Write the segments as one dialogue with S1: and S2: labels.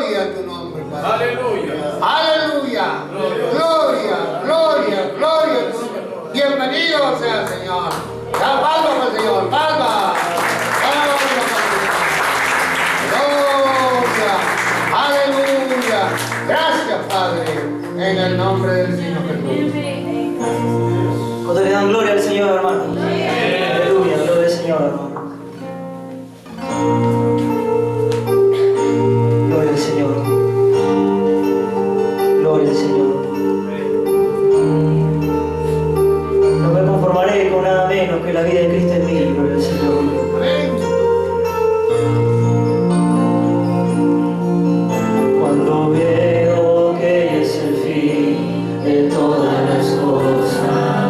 S1: Gloria a tu nombre, Padre.
S2: Aleluya.
S1: Aleluya. Gloria, gloria, gloria a tu nombre. Bienvenido sea, Señor. Da palmas al Señor. Palmas. Gloria. Aleluya. Gracias, Padre. En el nombre del Señor Jesús.
S3: ¿Cuántos le dan gloria al Señor, hermano? Aleluya, gloria al Señor, hermano. Gloria al Señor. Gloria al Señor. No me conformaré con nada menos que la vida de Cristo en mí, gloria al Señor. Cuando veo que es el fin de todas las cosas,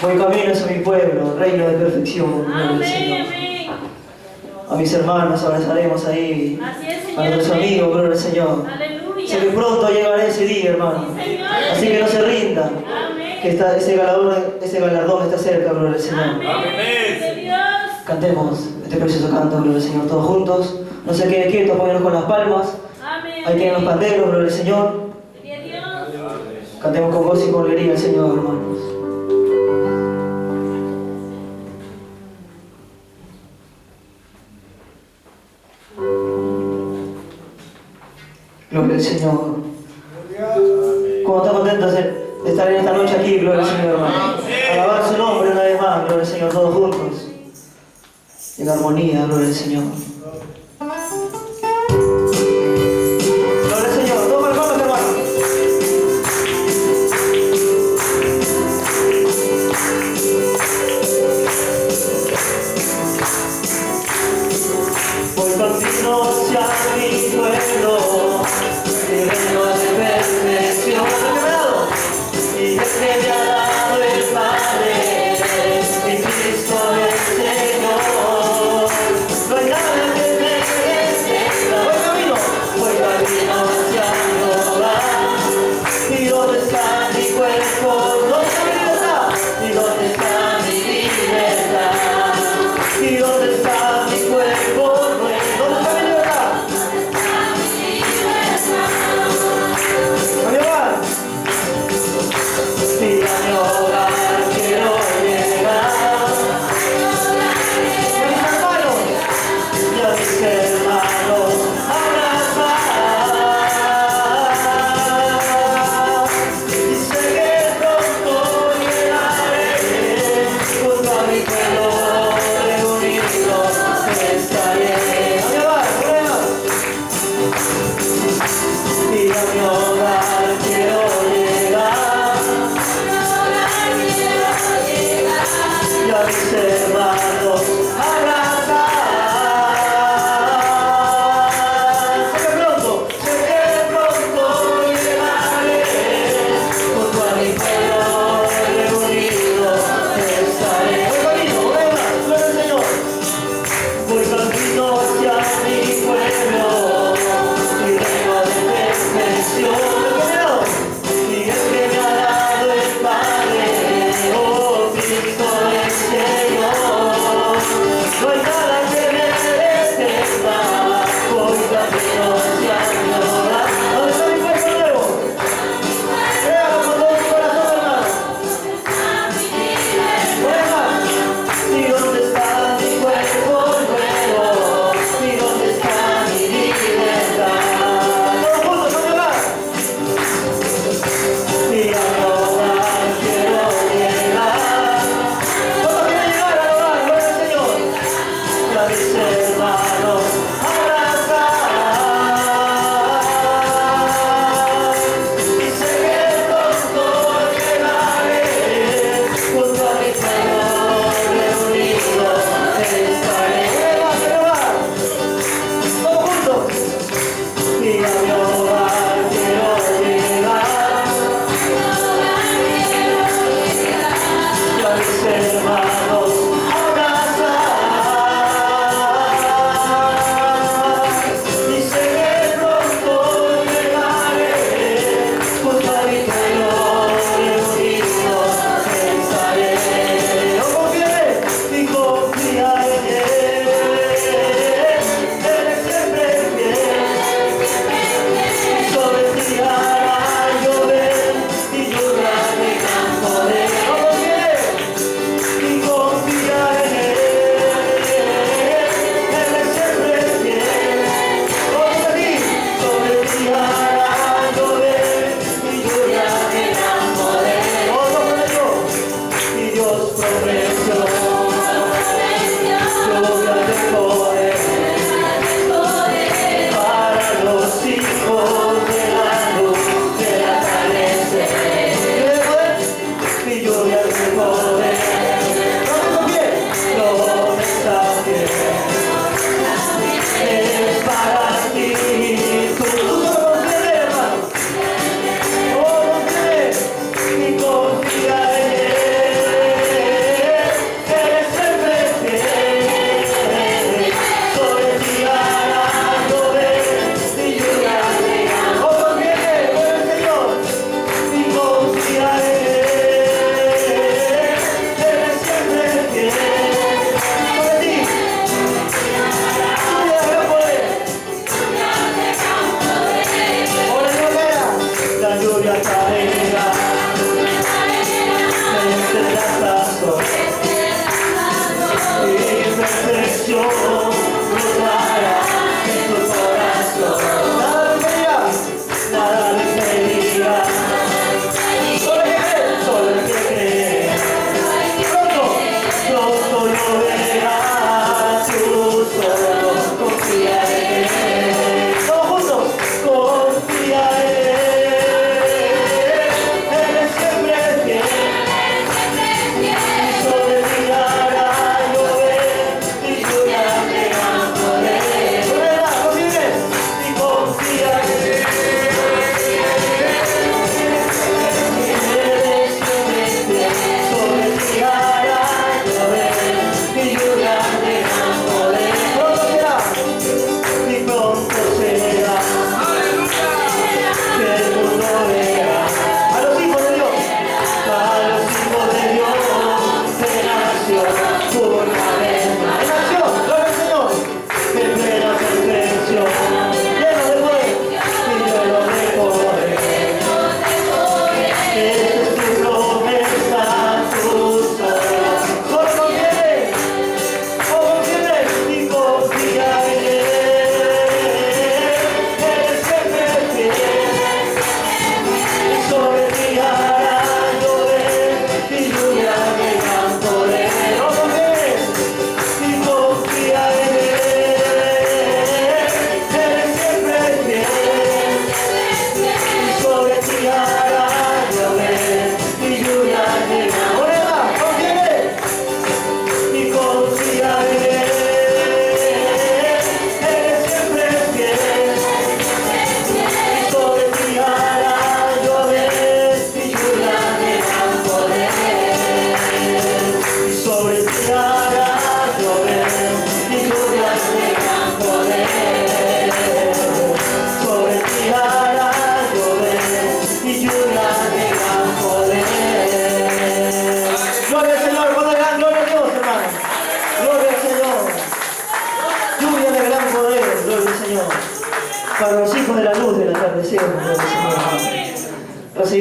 S3: Voy camino hacia mi pueblo, reino de perfección. Gloria al Señor. A mis hermanos abrazaremos ahí. A nuestros amigos, gloria al Señor. Sé que pronto llegará ese día, hermano. Así que no se rinda. Que ese galardón está cerca, gloria al Señor. Cantemos este precioso canto, gloria al Señor, todos juntos. No se quede quieto, pónganos con las palmas. Ahí tienen los panderos, gloria al Señor. Cantemos con gozo y con alegría al Señor, hermanos. Gloria al Señor. Como estamos contentos de estar en esta noche aquí, gloria al Señor, hermano. Alabar su nombre una vez más, gloria al Señor, todos juntos. En armonía, gloria al Señor. Gloria al Señor, todos los hermanos, hermanos. Voy camino hacia mi pueblo, reino de perfección. Y es que me ha dado el Padre, y Cristo es Señor. No hay nada que me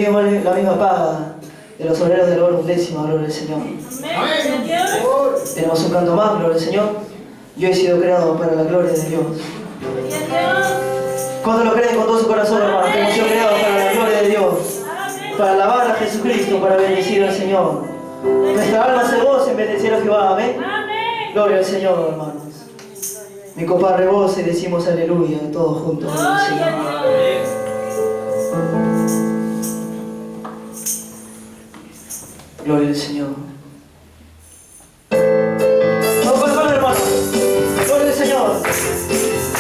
S3: recibimos la misma paga de los obreros del oro undécima, gloria al Señor.
S1: Amén.
S3: Tenemos un canto más, gloria al Señor. Yo he sido creado para la gloria de Dios. ¿Cuántos lo creen con todo su corazón, hermano? Que hemos sido creados para la gloria de Dios, para alabar a Jesucristo, para bendecir al Señor. Nuestra alma se goza en bendecir a Jehová, amén. Gloria al Señor, hermanos. Mi copa rebosa y decimos aleluya, todos juntos. Gloria al Señor. Gloria al Señor. Vamos con la mano, hermano. Gloria al Señor.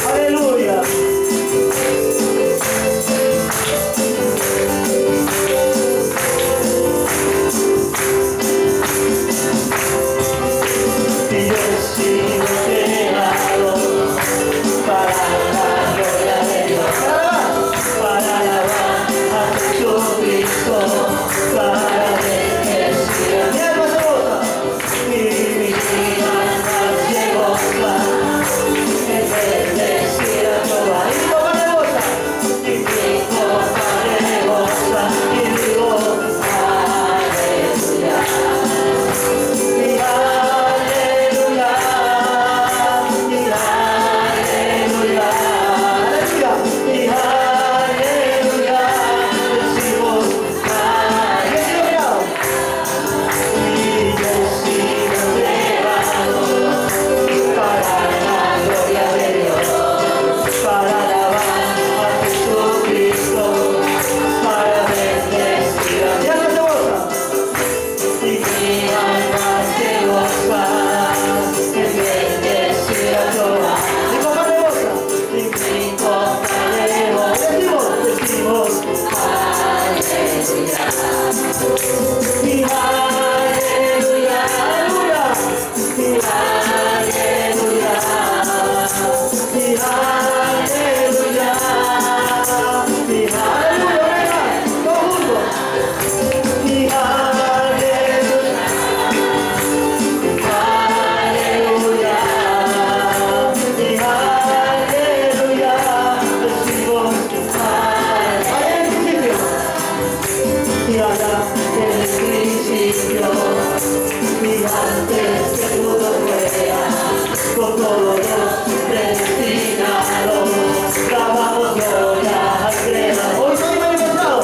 S3: Aleluya. Y yo he sido creado para la gloria de Dios, para alabar a Jesucristo, para bendecir a mi alma se goza, y mi alma se goza, en bendecir a Jehová. Y mi copa me goza, y mi copa me goza, y digo aleluya. Y aleluya, y aleluya, aleluya, y aleluya, decimos aleluya. Y yo he sido creado para la gloria de Dios, para alabar a Jesucristo, para bendecir a mi alma se goza. Y mi alma se goza en bendecir a Jehová. Mi copa me goza, y mi copa me goza. Decimos aleluya. Y aleluya, aleluya. Y aleluya. Y aleluya. Y aleluya, venga, todos juntos. Y aleluya. Aleluya, y aleluya, decimos aleluya. Y allá en el principio, y antes que todo fuera, con todos los predestinados, dábamos gloria al Creador. Hoy soy manifestado,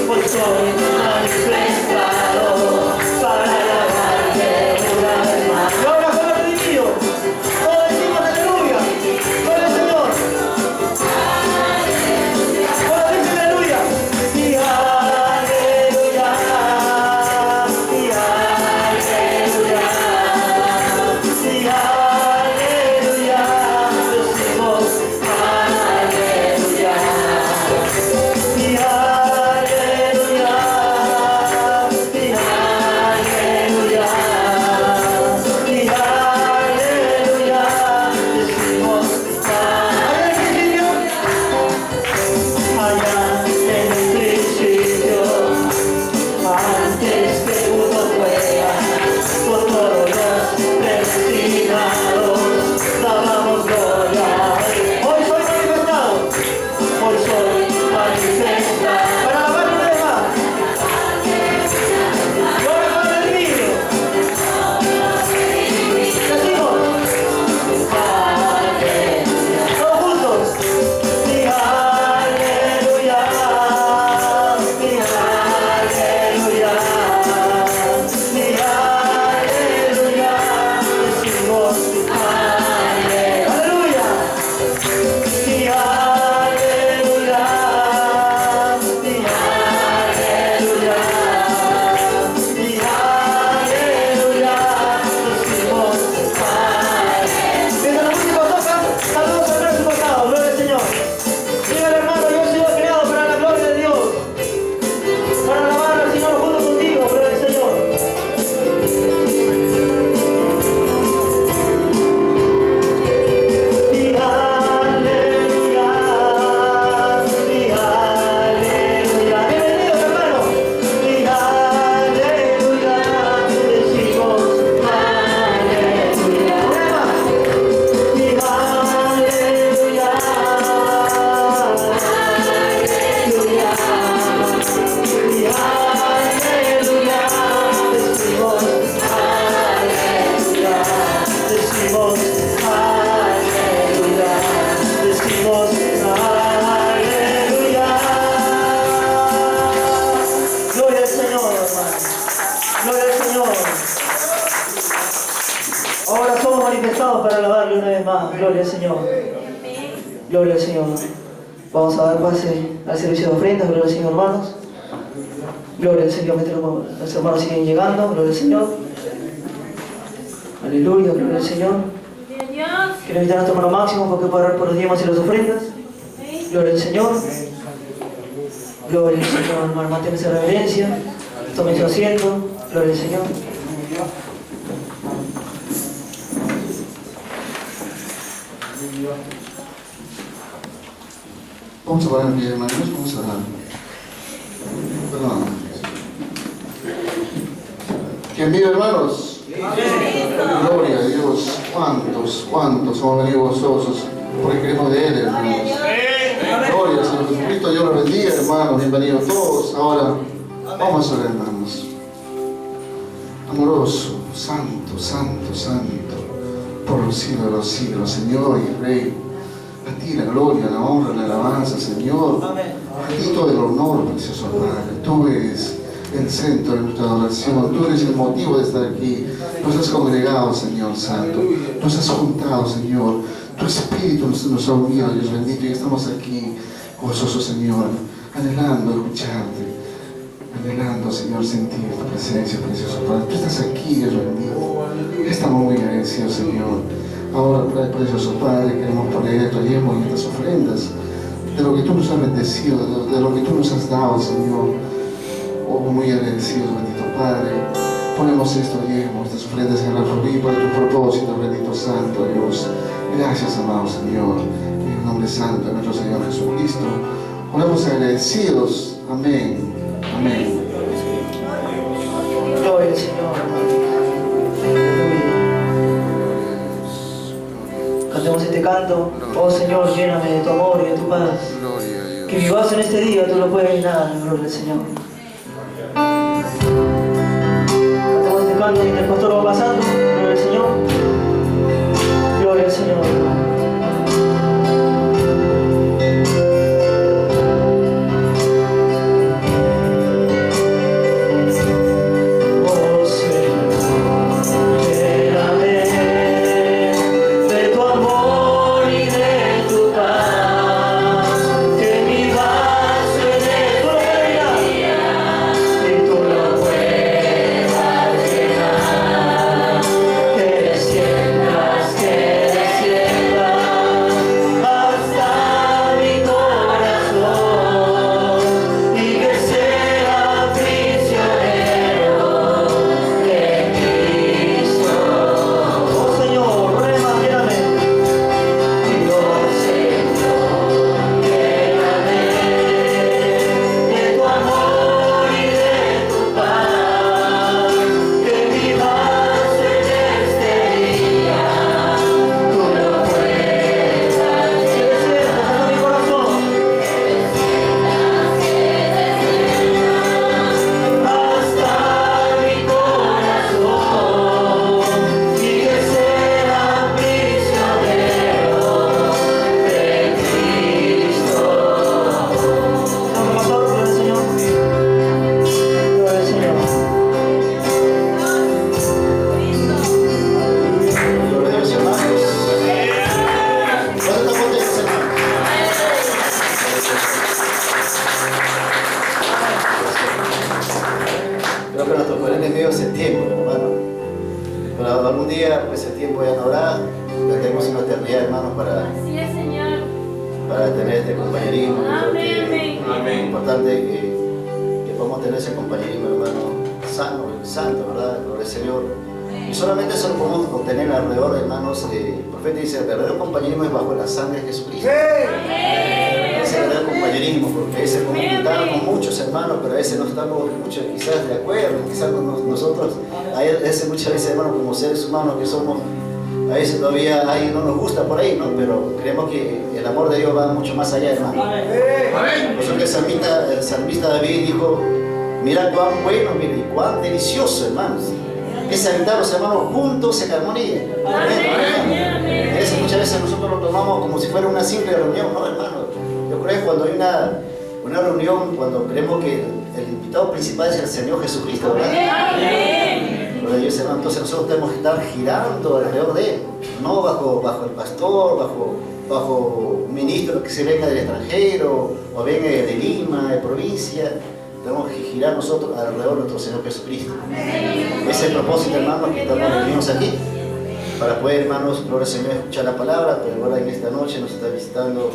S3: hoy soy manifestado, para alabarle una vez más. Y ahora con el redimido, todos decimos aleluya, gloria al Señor. Todos dicen aleluya. Y aleluya, y aleluya, y aleluya, decimos aleluya. Y aleluya, y aleluya, y aleluya, decimos aleluya. Allá en el principio, antes que uno fuera, con todos los predestinados, dábamos gloria. Hoy soy manifestado, hoy soy manifestado, para alabar una vez más. Gloria con el redimido. Decimos aleluya, todos juntos. Y aleluya, y aleluya, manifestados para alabarle una vez más. Gloria al Señor. Gloria al Señor. Vamos a dar pase al servicio de ofrendas. Gloria al Señor, hermanos. Gloria al Señor. Mientras los hermanos siguen llegando. Gloria al Señor. Aleluya. Gloria al Señor. Quiero invitar a nuestro hermano Máximo porque pueda orar por los diezmos y las ofrendas. Gloria al Señor. Gloria al Señor, hermano. Manténganse en reverencia. Tomen su asiento. Gloria al Señor.
S2: Vamos a parar en pie, hermanos, vamos a dar. Perdón. ¿Quién vive, hermanos? Gloria a Dios. ¿Cuántos hemos venido gozosos porque queremos de Él, hermanos? Gloria al Señor Jesucristo, Dios los bendiga, hermanos. Bienvenidos todos. Ahora vamos a orar, hermanos. Amoroso, santo, santo, santo, por los siglos de los siglos, Señor y Rey. A ti la gloria, la honra, la alabanza, Señor. A ti todo el honor, precioso Padre. Tú eres el centro de nuestra adoración. Tú eres el motivo de estar aquí. Nos has congregado, Señor Santo. Nos has juntado, Señor. Tu Espíritu nos ha unido, Dios bendito. Y estamos aquí, gozosos, Señor, anhelando escucharte. Anhelando, Señor, sentir tu presencia, precioso Padre. Tú estás aquí, Dios bendito. Estamos muy agradecidos, Señor. Ahora, precioso Padre, queremos poner estos diezmos y estas ofrendas de lo que tú nos has bendecido, de lo que tú nos has dado, Señor. Oh, muy agradecidos, bendito Padre. Ponemos estos diezmos, estas ofrendas en la rodilla para tu propósito, bendito Santo Dios. Gracias, amado Señor. En el nombre santo de nuestro Señor Jesucristo. Oramos agradecidos. Amén. Amén.
S3: Gloria al Señor. Aleluya. Cantemos este canto. Oh Señor, lléname de tu amor y de tu paz. Que vivas en este día, tú lo puedes llenar, gloria al Señor. Cantemos este canto mientras el pastor va pasando. Gloria al Señor. Gloria al Señor.
S4: Muchas veces, hermanos, como seres humanos que somos, a veces todavía ahí no nos gusta por ahí, ¿no? Pero creemos que el amor de Dios va mucho más allá, hermano. Por eso que el salmista David dijo, mira cuán bueno, mira, y cuán delicioso, hermanos, es habitar los hermanos juntos en armonía. Eso muchas veces nosotros lo tomamos como si fuera una simple reunión, ¿no, hermano? Yo creo que cuando hay una reunión, cuando creemos que el invitado principal es el Señor Jesucristo, ¿verdad? ellos, hermano. Entonces nosotros tenemos que estar girando alrededor de él, no bajo el pastor, bajo un ministro que se venga del extranjero o venga de Lima, de provincia. Tenemos que girar nosotros alrededor de nuestro Señor Jesucristo. Ese es el propósito, hermanos, que estamos reunidos aquí, para poder, hermanos, gloria al Señor, escuchar la palabra. Pero ahora en esta noche nos está visitando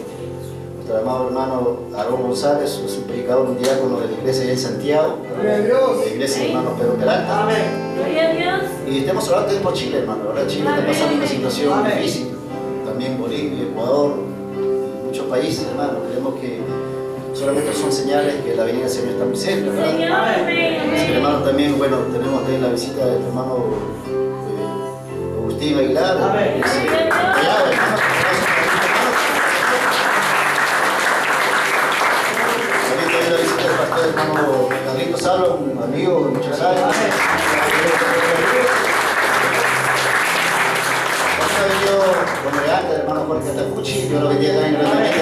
S4: nuestro amado hermano Aarón González, es un predicador, un diácono de la iglesia de Santiago, la iglesia de hermano Pedro Peralta. Y estamos hablando también por Chile, hermano. Ahora Chile está pasando una situación difícil, también Bolivia, Ecuador y muchos países, hermano. Creemos que solamente son señales que la venida del Señor está muy cerca, ¿verdad? Sí, hermano, también, bueno, tenemos también la visita del hermano Agustín Aguilar. También la visita del pastor hermano Carlitos Salo, un amigo de muchos años. También ha venido congregante el hermano Jorge Tacucci, Dios lo bendiga también grandemente.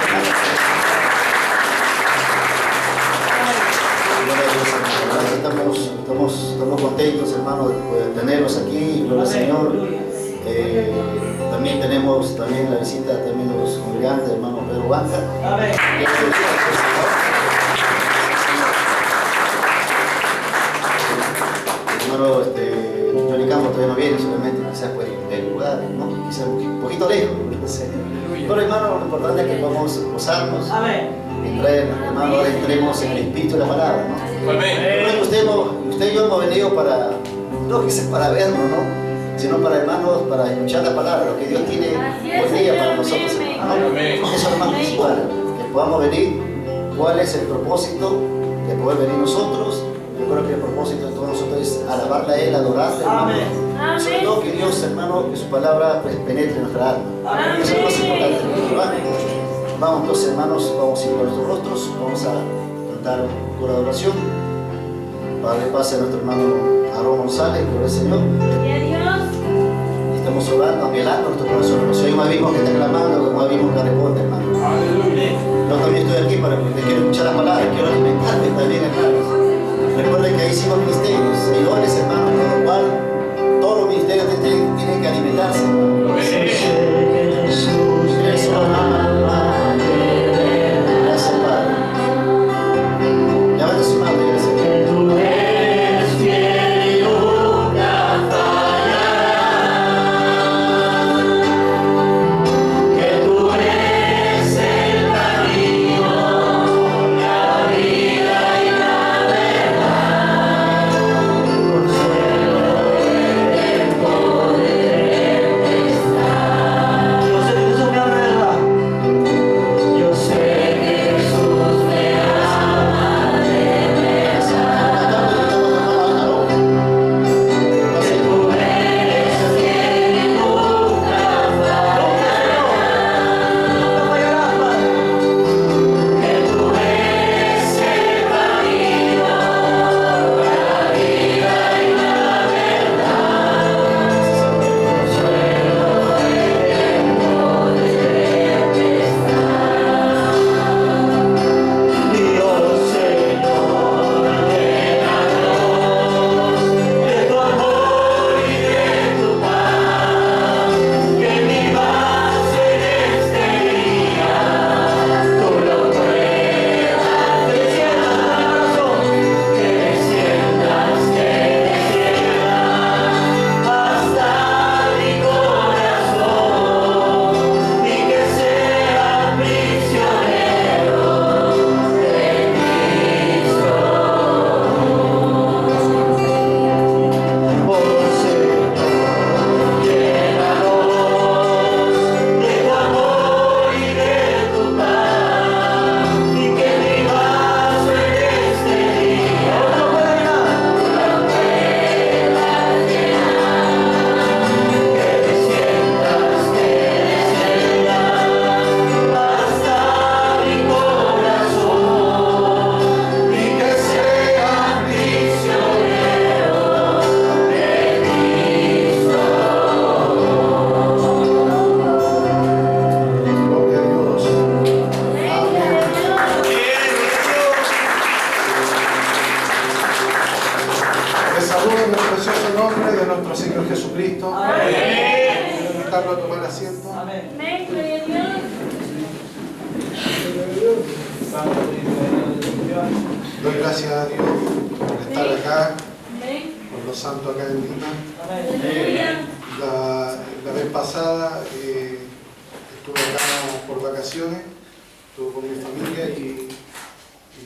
S4: Estamos contentos, hermanos, de tenerlos aquí, gloria al Señor. También tenemos la visita también de los congregantes, hermano Pedro Banca. Hermano Johnny Campos todavía no viene, solamente quizás pues del lugar, ¿no? Quizás un poquito lejos. Pero hermano, lo importante es que podamos gozarnos. Hermano, entremos en el espíritu de la palabra, ¿no? Amén. Usted y yo hemos venido para, no quizás para verlo, ¿no? Sino para, hermanos, para escuchar la palabra, lo que Dios tiene por día para nosotros, hermanos. Eso es lo más principal, que podamos venir. ¿Cuál es el propósito de poder venir nosotros? Yo creo que el propósito de todos nosotros es alabarle a Él, adorarle, hermano. Sobre todo que Dios, hermano, que su palabra pues, penetre en nuestra alma. Eso es lo más importante, ¿no? Vamos entonces, hermanos, vamos a ir con nuestros rostros, vamos a cantar un coro de oración para darle paz a nuestro hermano Aarón González, gloria al Señor. Estamos orando, anhelando nuestro corazón. Si hay un abismo que está clamando, un abismo que responde, hermano. Yo también estoy aquí para que quiero escuchar la palabra, quiero alimentarme también, hermanos. Recuerden que hay 5 ministerios, hay dones, hermanos, por lo cual todos los ministerios tienen que alimentarse. Eso, gracias, Padre. Levante su mano, iglesia.
S5: saludo en el precioso nombre de nuestro Señor Jesucristo. Quiero invitarlo a tomar asiento. Doy gracias a Dios por estar acá, por los santos acá en Lima. La vez pasada estuve acá por vacaciones, estuve con mi familia y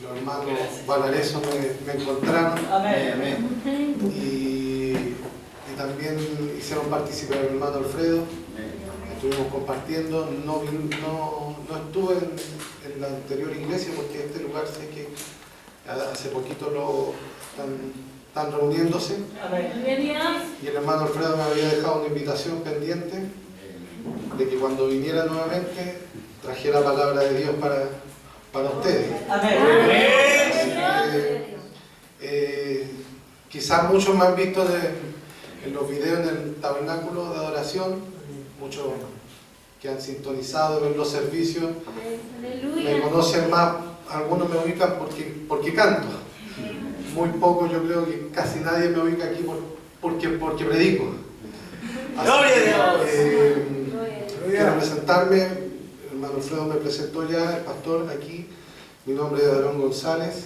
S5: los hermanos Valareso me encontraron. Y también hicieron participar al hermano Alfredo. Estuvimos compartiendo. No estuve en la anterior iglesia porque este lugar sé que hace poquito lo están reuniéndose. Y el hermano Alfredo me había dejado una invitación pendiente de que cuando viniera nuevamente trajera palabra de Dios para ustedes. Quizás muchos me han visto en los videos en el tabernáculo de adoración, muchos que han sintonizado, ven los servicios, me conocen más, algunos me ubican porque canto. Muy poco, yo creo que casi nadie me ubica aquí porque predico. Quiero presentarme, el hermano Alfredo me presentó ya, el pastor aquí, mi nombre es Aarón González.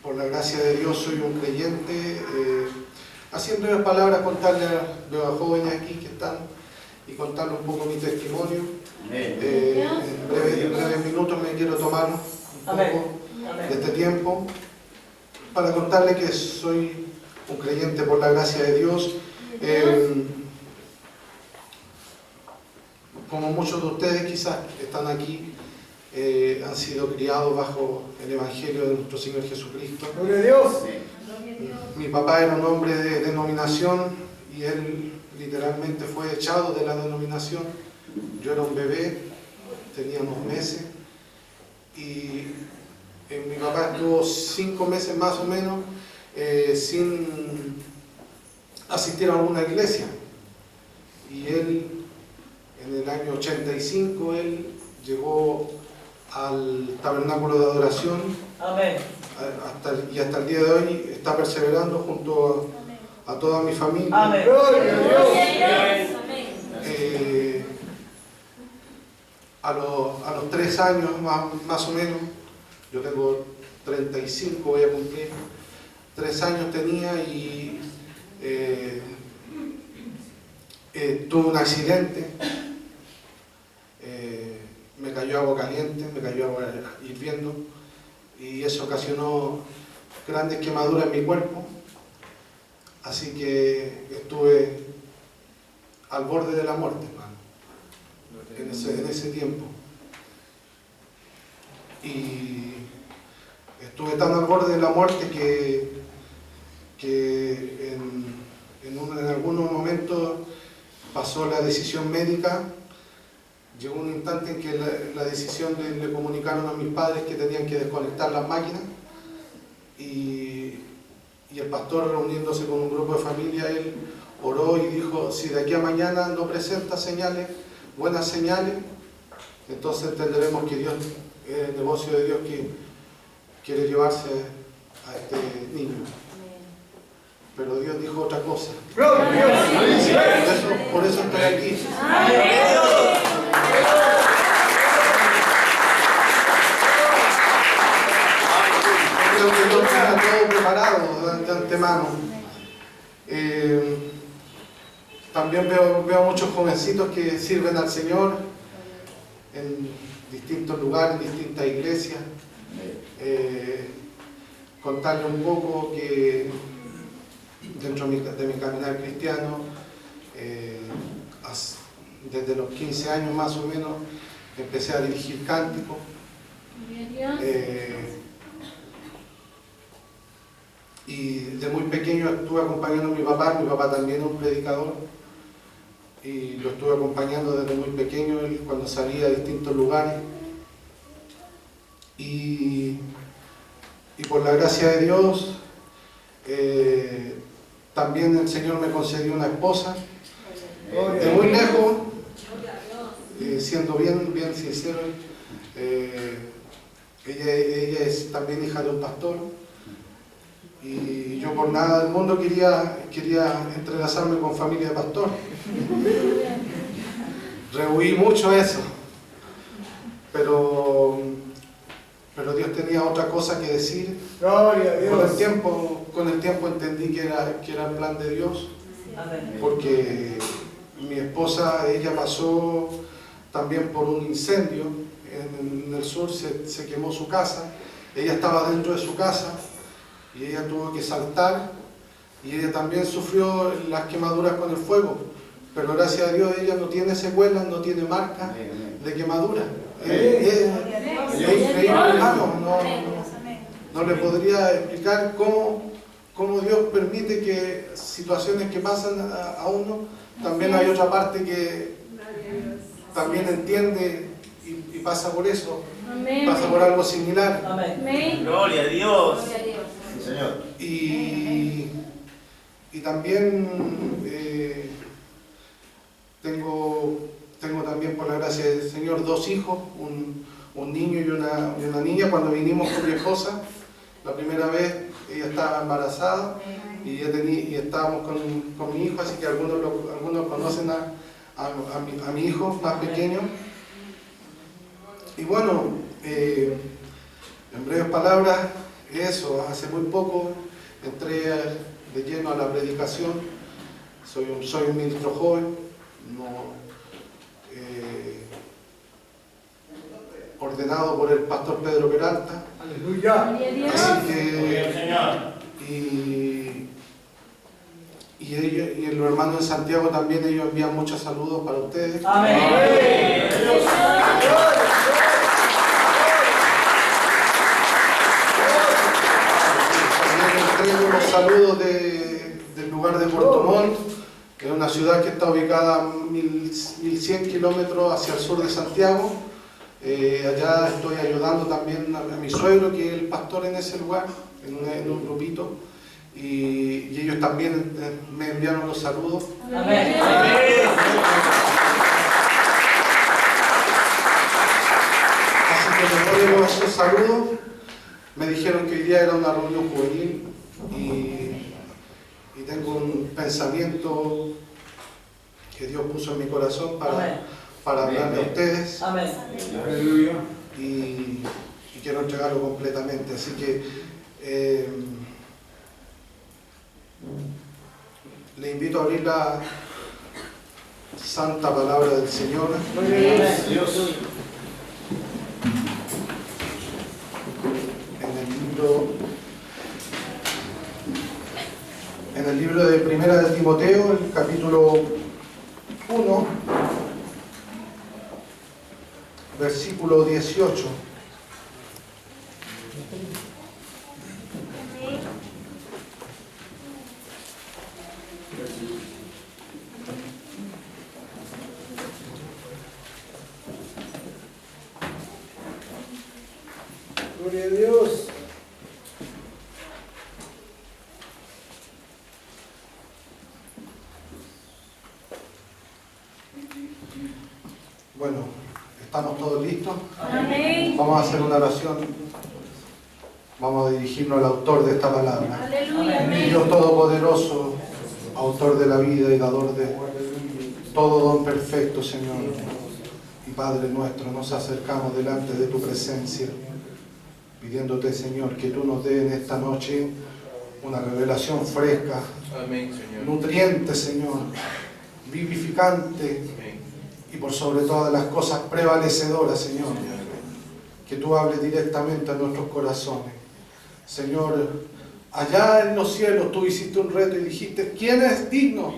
S5: Por la gracia de Dios soy un creyente. Así en breves palabras contarle a los jóvenes aquí que están y contarles un poco mi testimonio. En breves minutos me quiero tomar un poco de este tiempo para contarles que soy un creyente por la gracia de Dios. Como muchos de ustedes quizás están aquí, han sido criados bajo el Evangelio de nuestro Señor Jesucristo.
S1: ¡Gloria a Dios!
S5: Mi papá era un hombre de denominación y él literalmente fue echado de la denominación. Yo era un bebé, tenía unos meses y mi papá estuvo 5 meses más o menos sin asistir a alguna iglesia. Y él, en el año 85, él llegó al tabernáculo de adoración.
S3: Amén.
S5: Y hasta el día de hoy está perseverando junto a toda mi familia.
S3: Amén.
S5: A los 3 años más o menos, yo tengo 35, voy a cumplir, 3 años tenía y tuve un accidente. Me cayó agua caliente, me cayó agua hirviendo y eso ocasionó grandes quemaduras en mi cuerpo, así que estuve al borde de la muerte, hermano, en ese tiempo. Y estuve tan al borde de la muerte que en algunos momentos pasó la decisión médica. Llegó un instante en que la decisión le comunicaron a mis padres que tenían que desconectar las máquinas y el pastor, reuniéndose con un grupo de familia, él oró y dijo: si de aquí a mañana no presenta señales, buenas señales, entonces entenderemos que Dios es el negocio de Dios que quiere llevarse a este niño. Pero Dios dijo otra cosa. Por eso estoy aquí. Creo que Dios tenga todo preparado de antemano. También veo muchos jovencitos que sirven al Señor en distintos lugares, en distintas iglesias. Contarle un poco que dentro de mi caminar cristiano, desde los 15 años más o menos, empecé a dirigir cánticos. Y de muy pequeño estuve acompañando a mi papá también es un predicador, y lo estuve acompañando desde muy pequeño, él cuando salía a distintos lugares. Y por la gracia de Dios, también el Señor me concedió una esposa, de muy lejos, siendo bien sincero, ella es también hija de un pastor, Y yo por nada del mundo quería entrelazarme con familia de pastor. Rehuí mucho eso. Pero Dios tenía otra cosa que decir.
S1: Gloria a Dios.
S5: Con el tiempo entendí que era el plan de Dios. Porque mi esposa, ella pasó también por un incendio en el sur, se quemó su casa. Ella estaba dentro de su casa y ella tuvo que saltar y ella también sufrió las quemaduras con el fuego. Pero gracias a Dios ella no tiene secuelas, no tiene marcas de quemadura. Es increíble, hermano. No le podría explicar cómo Dios permite que situaciones que pasan a uno, también hay otra parte que también entiende y pasa por eso, pasa por algo similar.
S6: Gloria a Dios.
S4: Sí, Señor.
S5: Y también tengo también, por la gracia del Señor, 2 hijos, un niño y una niña. Cuando vinimos con mi esposa, la primera vez ella estaba embarazada y estábamos con mi hijo, así que algunos conocen a mi hijo más pequeño. Y bueno, en breves palabras, eso, hace muy poco entré de lleno a la predicación. Soy un ministro joven, ordenado por el pastor Pedro Peralta.
S1: Aleluya.
S5: Así que, y los hermanos de Santiago también, ellos envían muchos saludos para ustedes.
S3: Amén.
S5: También entrego los saludos del lugar de Puerto Montt, que es una ciudad que está ubicada a 1100 kilómetros hacia el sur de Santiago. Allá estoy ayudando también a mi suegro, que es el pastor en ese lugar, en un grupito, y ellos también me enviaron los saludos.
S3: Amén.
S5: Así que me doy esos saludos. Me dijeron que hoy día era una reunión juvenil y tengo un pensamiento que Dios puso en mi corazón para hablarle a ustedes.
S3: Amén.
S1: Aleluya.
S5: Y quiero entregarlo completamente. Así que le invito a abrir la santa palabra del Señor.
S4: Dios.
S5: En el libro de Primera de Timoteo, el capítulo 1, versículo 18.
S1: Gloria a Dios.
S5: Bueno, ¿estamos todos listos?
S7: Amén.
S5: Vamos a hacer una oración. Vamos a dirigirnos al autor de esta palabra.
S7: Aleluya.
S5: Dios Todopoderoso, autor de la vida y dador de todo don perfecto, Señor. Y Padre nuestro, nos acercamos delante de tu presencia, pidiéndote, Señor, que tú nos des en esta noche una revelación fresca,
S6: Amén, Señor.
S5: nutriente, Señor, vivificante y por sobre todas las cosas prevalecedoras, Señor. Que tú hables directamente a nuestros corazones. Señor, allá en los cielos tú hiciste un reto y dijiste, ¿quién es digno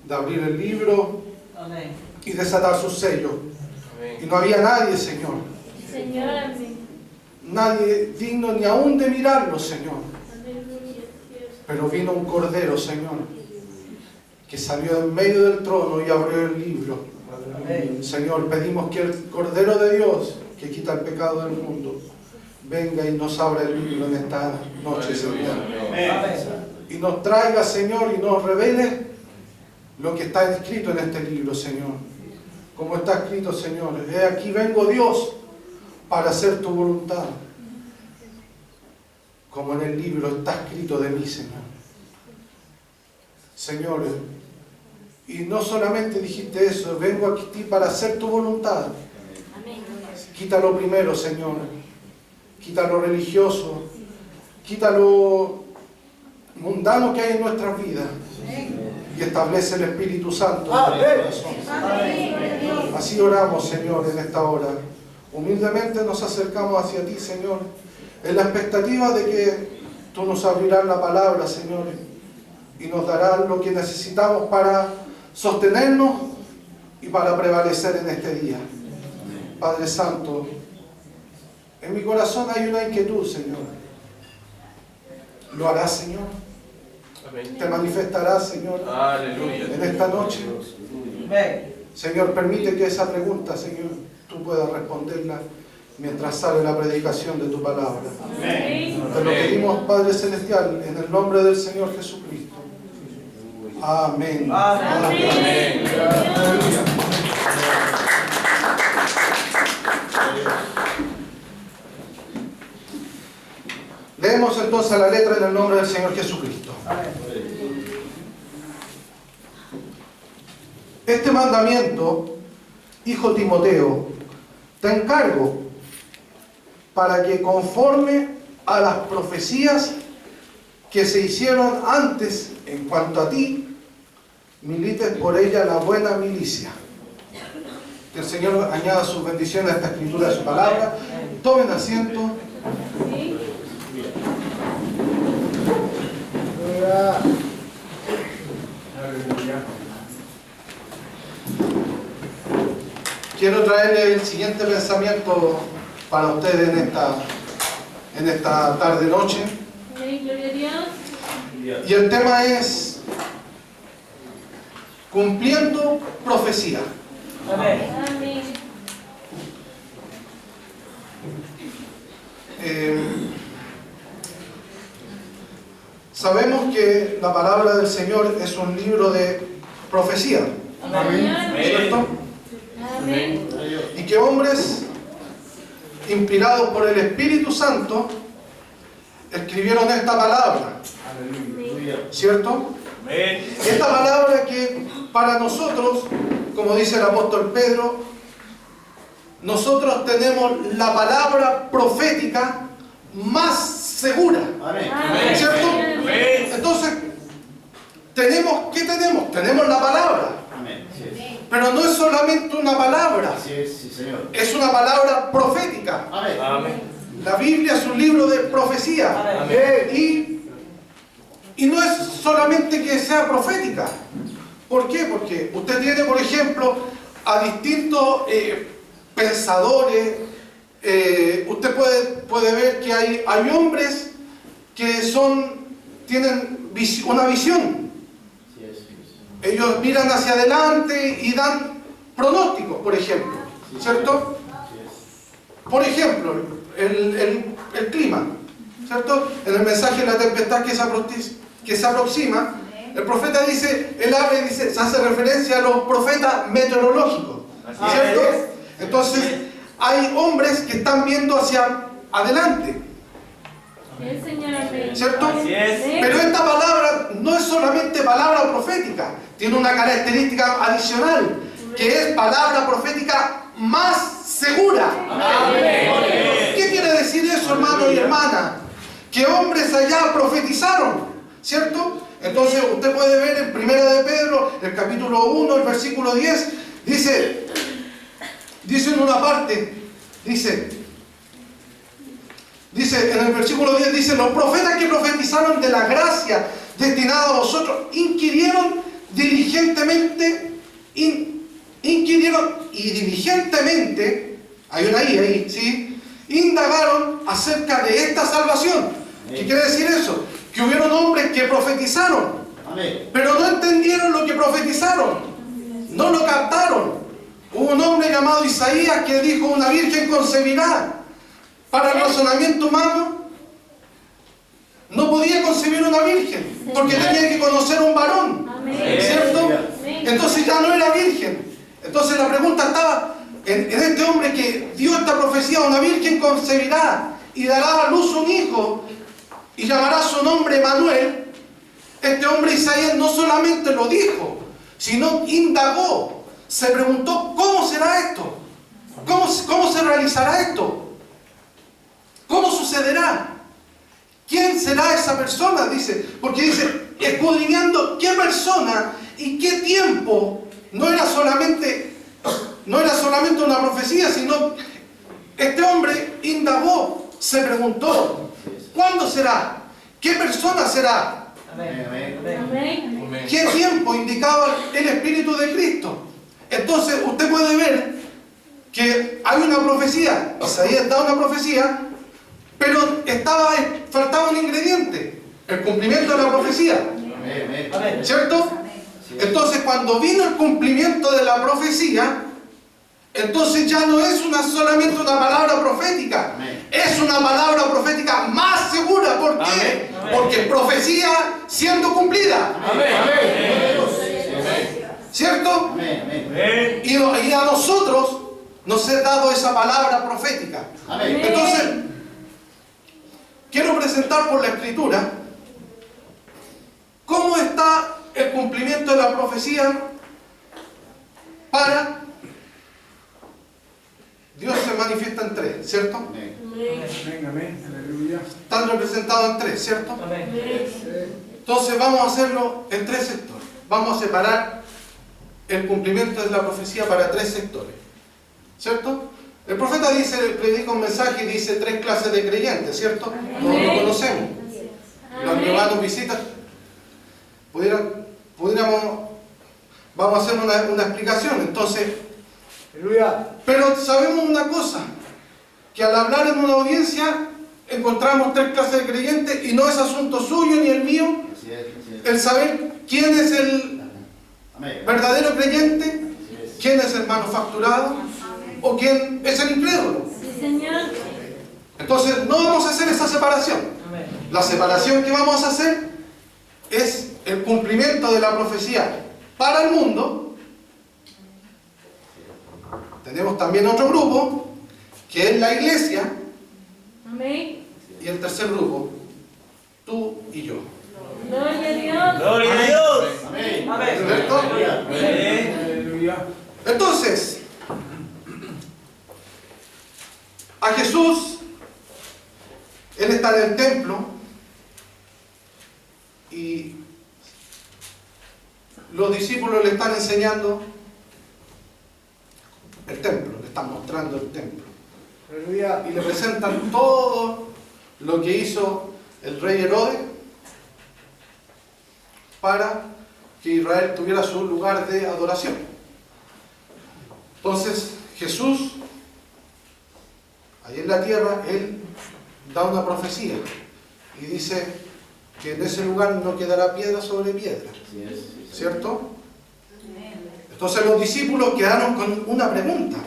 S5: de abrir el libro
S3: Amén.
S5: y desatar sus sellos? Y
S6: Amén.
S5: no había nadie, Señor.
S7: Señor, amén.
S5: Nadie digno ni aún de mirarlo, Señor.
S7: Aleluya, Dios.
S5: Pero vino un cordero, Señor, que salió en medio del trono y abrió el libro.
S3: Amén.
S5: Señor, pedimos que el Cordero de Dios, que quita el pecado del mundo, venga y nos abra el libro en esta noche, Señor. Y nos traiga, Señor, y nos revele lo que está escrito en este libro, Señor. Como está escrito, Señor, he aquí vengo, Dios, para hacer tu voluntad. como en el libro está escrito de mí, Señor. Señor, y no solamente dijiste eso, vengo aquí para hacer tu voluntad. Quita lo primero, Señor. Quita lo religioso. Quita lo mundano que hay en nuestras vidas. Y establece el Espíritu Santo en nuestro corazón. Así oramos, Señor, en esta hora. Humildemente nos acercamos hacia ti, Señor, en la expectativa de que tú nos abrirás la palabra, Señor, y nos darás lo que necesitamos para sostenernos y para prevalecer en este día. Padre Santo, en mi corazón hay una inquietud, Señor. ¿Lo harás, Señor?
S6: Amén.
S5: ¿Te manifestarás, Señor,
S6: Aleluya.
S5: en esta noche? Señor, permite que esa pregunta, Señor, tú puedas responderla mientras sale la predicación de tu palabra.
S6: Amén.
S5: Te lo pedimos, Padre Celestial, en el nombre del Señor Jesucristo. Amén.
S6: Amén.
S5: Leemos entonces la letra en el nombre del Señor Jesucristo. Este mandamiento, hijo Timoteo, te encargo para que conforme a las profecías que se hicieron antes en cuanto a ti, milites por ella la buena milicia. Que el Señor añada sus bendiciones a esta escritura de su palabra. Tomen asiento. Quiero traerle el siguiente pensamiento para ustedes en esta tarde-noche.
S7: Gloria a Dios.
S5: Y el tema es cumpliendo profecía.
S3: Amén.
S7: Amén.
S5: Sabemos que la palabra del Señor es un libro de profecía, ¿cierto?
S7: Amén.
S5: Y que hombres inspirados por el Espíritu Santo escribieron esta palabra, ¿cierto? Esta palabra que para nosotros, como dice el apóstol Pedro, nosotros tenemos la palabra profética más segura, ¿cierto? Entonces, ¿qué tenemos? Tenemos la palabra. Pero no es solamente una palabra, es una palabra profética. La Biblia es un libro de profecía. Y no es solamente que sea profética. ¿Por qué? Porque usted tiene, por ejemplo, a distintos pensadores. Usted puede ver que hay hombres que tienen una visión. Ellos miran hacia adelante y dan pronósticos, por ejemplo, ¿cierto? Por ejemplo, el clima, ¿cierto? En el mensaje de la tempestad que se aproxima, el profeta dice, se hace referencia a los profetas meteorológicos, ¿cierto? Entonces, hay hombres que están viendo hacia adelante, ¿cierto? Pero esta palabra no es solamente palabra profética, tiene una característica adicional, que es palabra profética más segura. ¿Qué quiere decir eso, hermano y hermana? Que hombres allá profetizaron, ¿cierto? Entonces usted puede ver en 1 de Pedro, el capítulo 1, el versículo 10, dice en una parte, dice en el versículo 10, dice, los profetas que profetizaron de la gracia destinada a vosotros, inquirieron diligentemente, hay una I ahí, ¿sí? Indagaron acerca de esta salvación. ¿Qué quiere decir eso? Que hubieron hombres que profetizaron, pero no entendieron lo que profetizaron, no lo captaron. Hubo un hombre llamado Isaías que dijo, una virgen concebirá. Para el razonamiento humano, no podía concebir una virgen, porque tenía que conocer un varón, ¿cierto? Entonces ya no era virgen. Entonces la pregunta estaba en este hombre que dio esta profecía, una virgen concebirá y dará a luz un hijo, y llamará su nombre Emanuel. Este hombre Isaías no solamente lo dijo, sino indagó, se preguntó, ¿cómo será esto? ¿Cómo se realizará esto? ¿Cómo sucederá? ¿Quién será esa persona? Dice, porque dice, escudriñando qué persona y qué tiempo. No era solamente una profecía, sino este hombre indagó, se preguntó, ¿cuándo será? ¿Qué persona será?
S7: Amén.
S5: ¿Qué tiempo indicaba el Espíritu de Cristo? Entonces usted puede ver que hay una profecía, Isaías da una profecía, pero faltaba un ingrediente, el cumplimiento de la profecía, ¿cierto? Entonces cuando vino el cumplimiento de la profecía, entonces ya no es solamente una palabra profética, es una palabra profética más segura. ¿Por qué? Porque profecía siendo cumplida. ¿Cierto? Y a nosotros nos es dado esa palabra profética. Entonces, quiero presentar por la Escritura cómo está el cumplimiento de la profecía para Dios. Se manifiesta en tres, ¿cierto? Están representados en tres, ¿cierto? Entonces vamos a hacerlo en tres sectores. Vamos a separar el cumplimiento de la profecía para tres sectores, ¿cierto? El profeta predica un mensaje y dice tres clases de creyentes, ¿cierto? Todos lo conocemos. Los que van a visitar, vamos a hacer una explicación. Entonces, pero sabemos una cosa, que al hablar en una audiencia encontramos tres clases de creyentes y no es asunto suyo ni el mío el saber quién es el verdadero creyente, quién es el manufacturado o quién es el incrédulo.
S7: Sí, Señor.
S5: Entonces no vamos a hacer esa separación. La separación que vamos a hacer es el cumplimiento de la profecía para el mundo. Tenemos también otro grupo que es la iglesia.
S7: Amén.
S5: Y el tercer grupo, tú y yo.
S7: Gloria a Dios.
S3: Gloria a Dios.
S5: ¿Cierto?
S3: Amén.
S5: Entonces, a Jesús, Él está en el templo y los discípulos le están enseñando el templo, le están mostrando el templo. Y le presentan todo lo que hizo el rey Herodes para que Israel tuviera su lugar de adoración. Entonces Jesús, ahí en la tierra, Él da una profecía y dice que en ese lugar no quedará piedra sobre piedra, ¿cierto? Entonces los discípulos quedaron con una pregunta,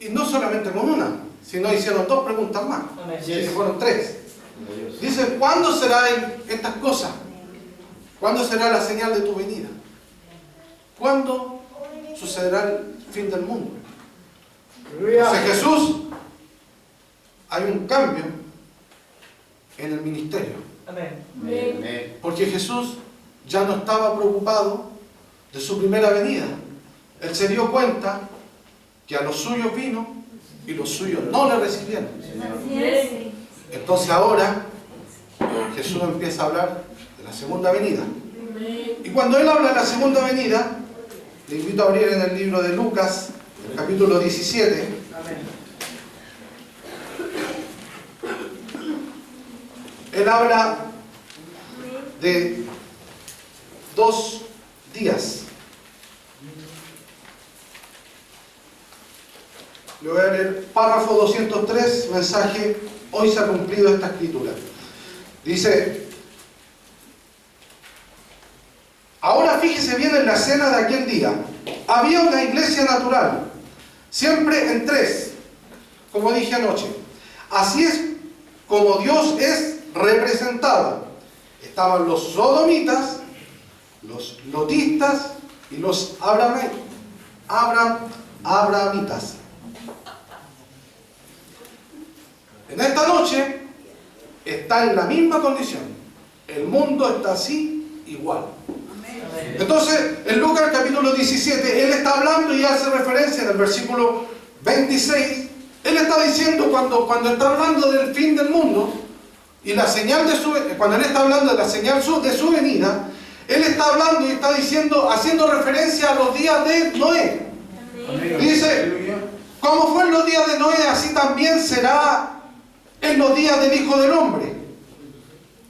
S5: y no solamente con una, sino hicieron dos preguntas más, y fueron tres. Dice, ¿cuándo serán estas cosas? ¿Cuándo será la señal de tu venida? ¿Cuándo sucederá el fin del mundo? Entonces Jesús, hay un cambio en el ministerio. Porque Jesús ya no estaba preocupado de su primera venida. Él se dio cuenta que a los suyos vino y los suyos no le recibieron.
S7: Así es.
S5: Entonces ahora Jesús empieza a hablar de la segunda venida. Y cuando Él habla de la segunda venida, le invito a abrir en el libro de Lucas, el capítulo 17. Él habla de 2 días. Le voy a leer párrafo 203, mensaje, hoy se ha cumplido esta escritura. Dice, ahora fíjese bien en la escena de aquel día. Había una iglesia natural, siempre en tres, como dije anoche. Así es como Dios es representado. Estaban los sodomitas, los lotistas y los abramitas. En esta noche está en la misma condición. El mundo está así, igual. Entonces, en Lucas capítulo 17, Él está hablando y hace referencia en el versículo 26. Él está diciendo, cuando está hablando del fin del mundo, y la señal cuando Él está hablando de la señal de su venida, Él está hablando y está diciendo, haciendo referencia a los días de Noé. Dice, como fue en los días de Noé, así también será en los días del Hijo del Hombre.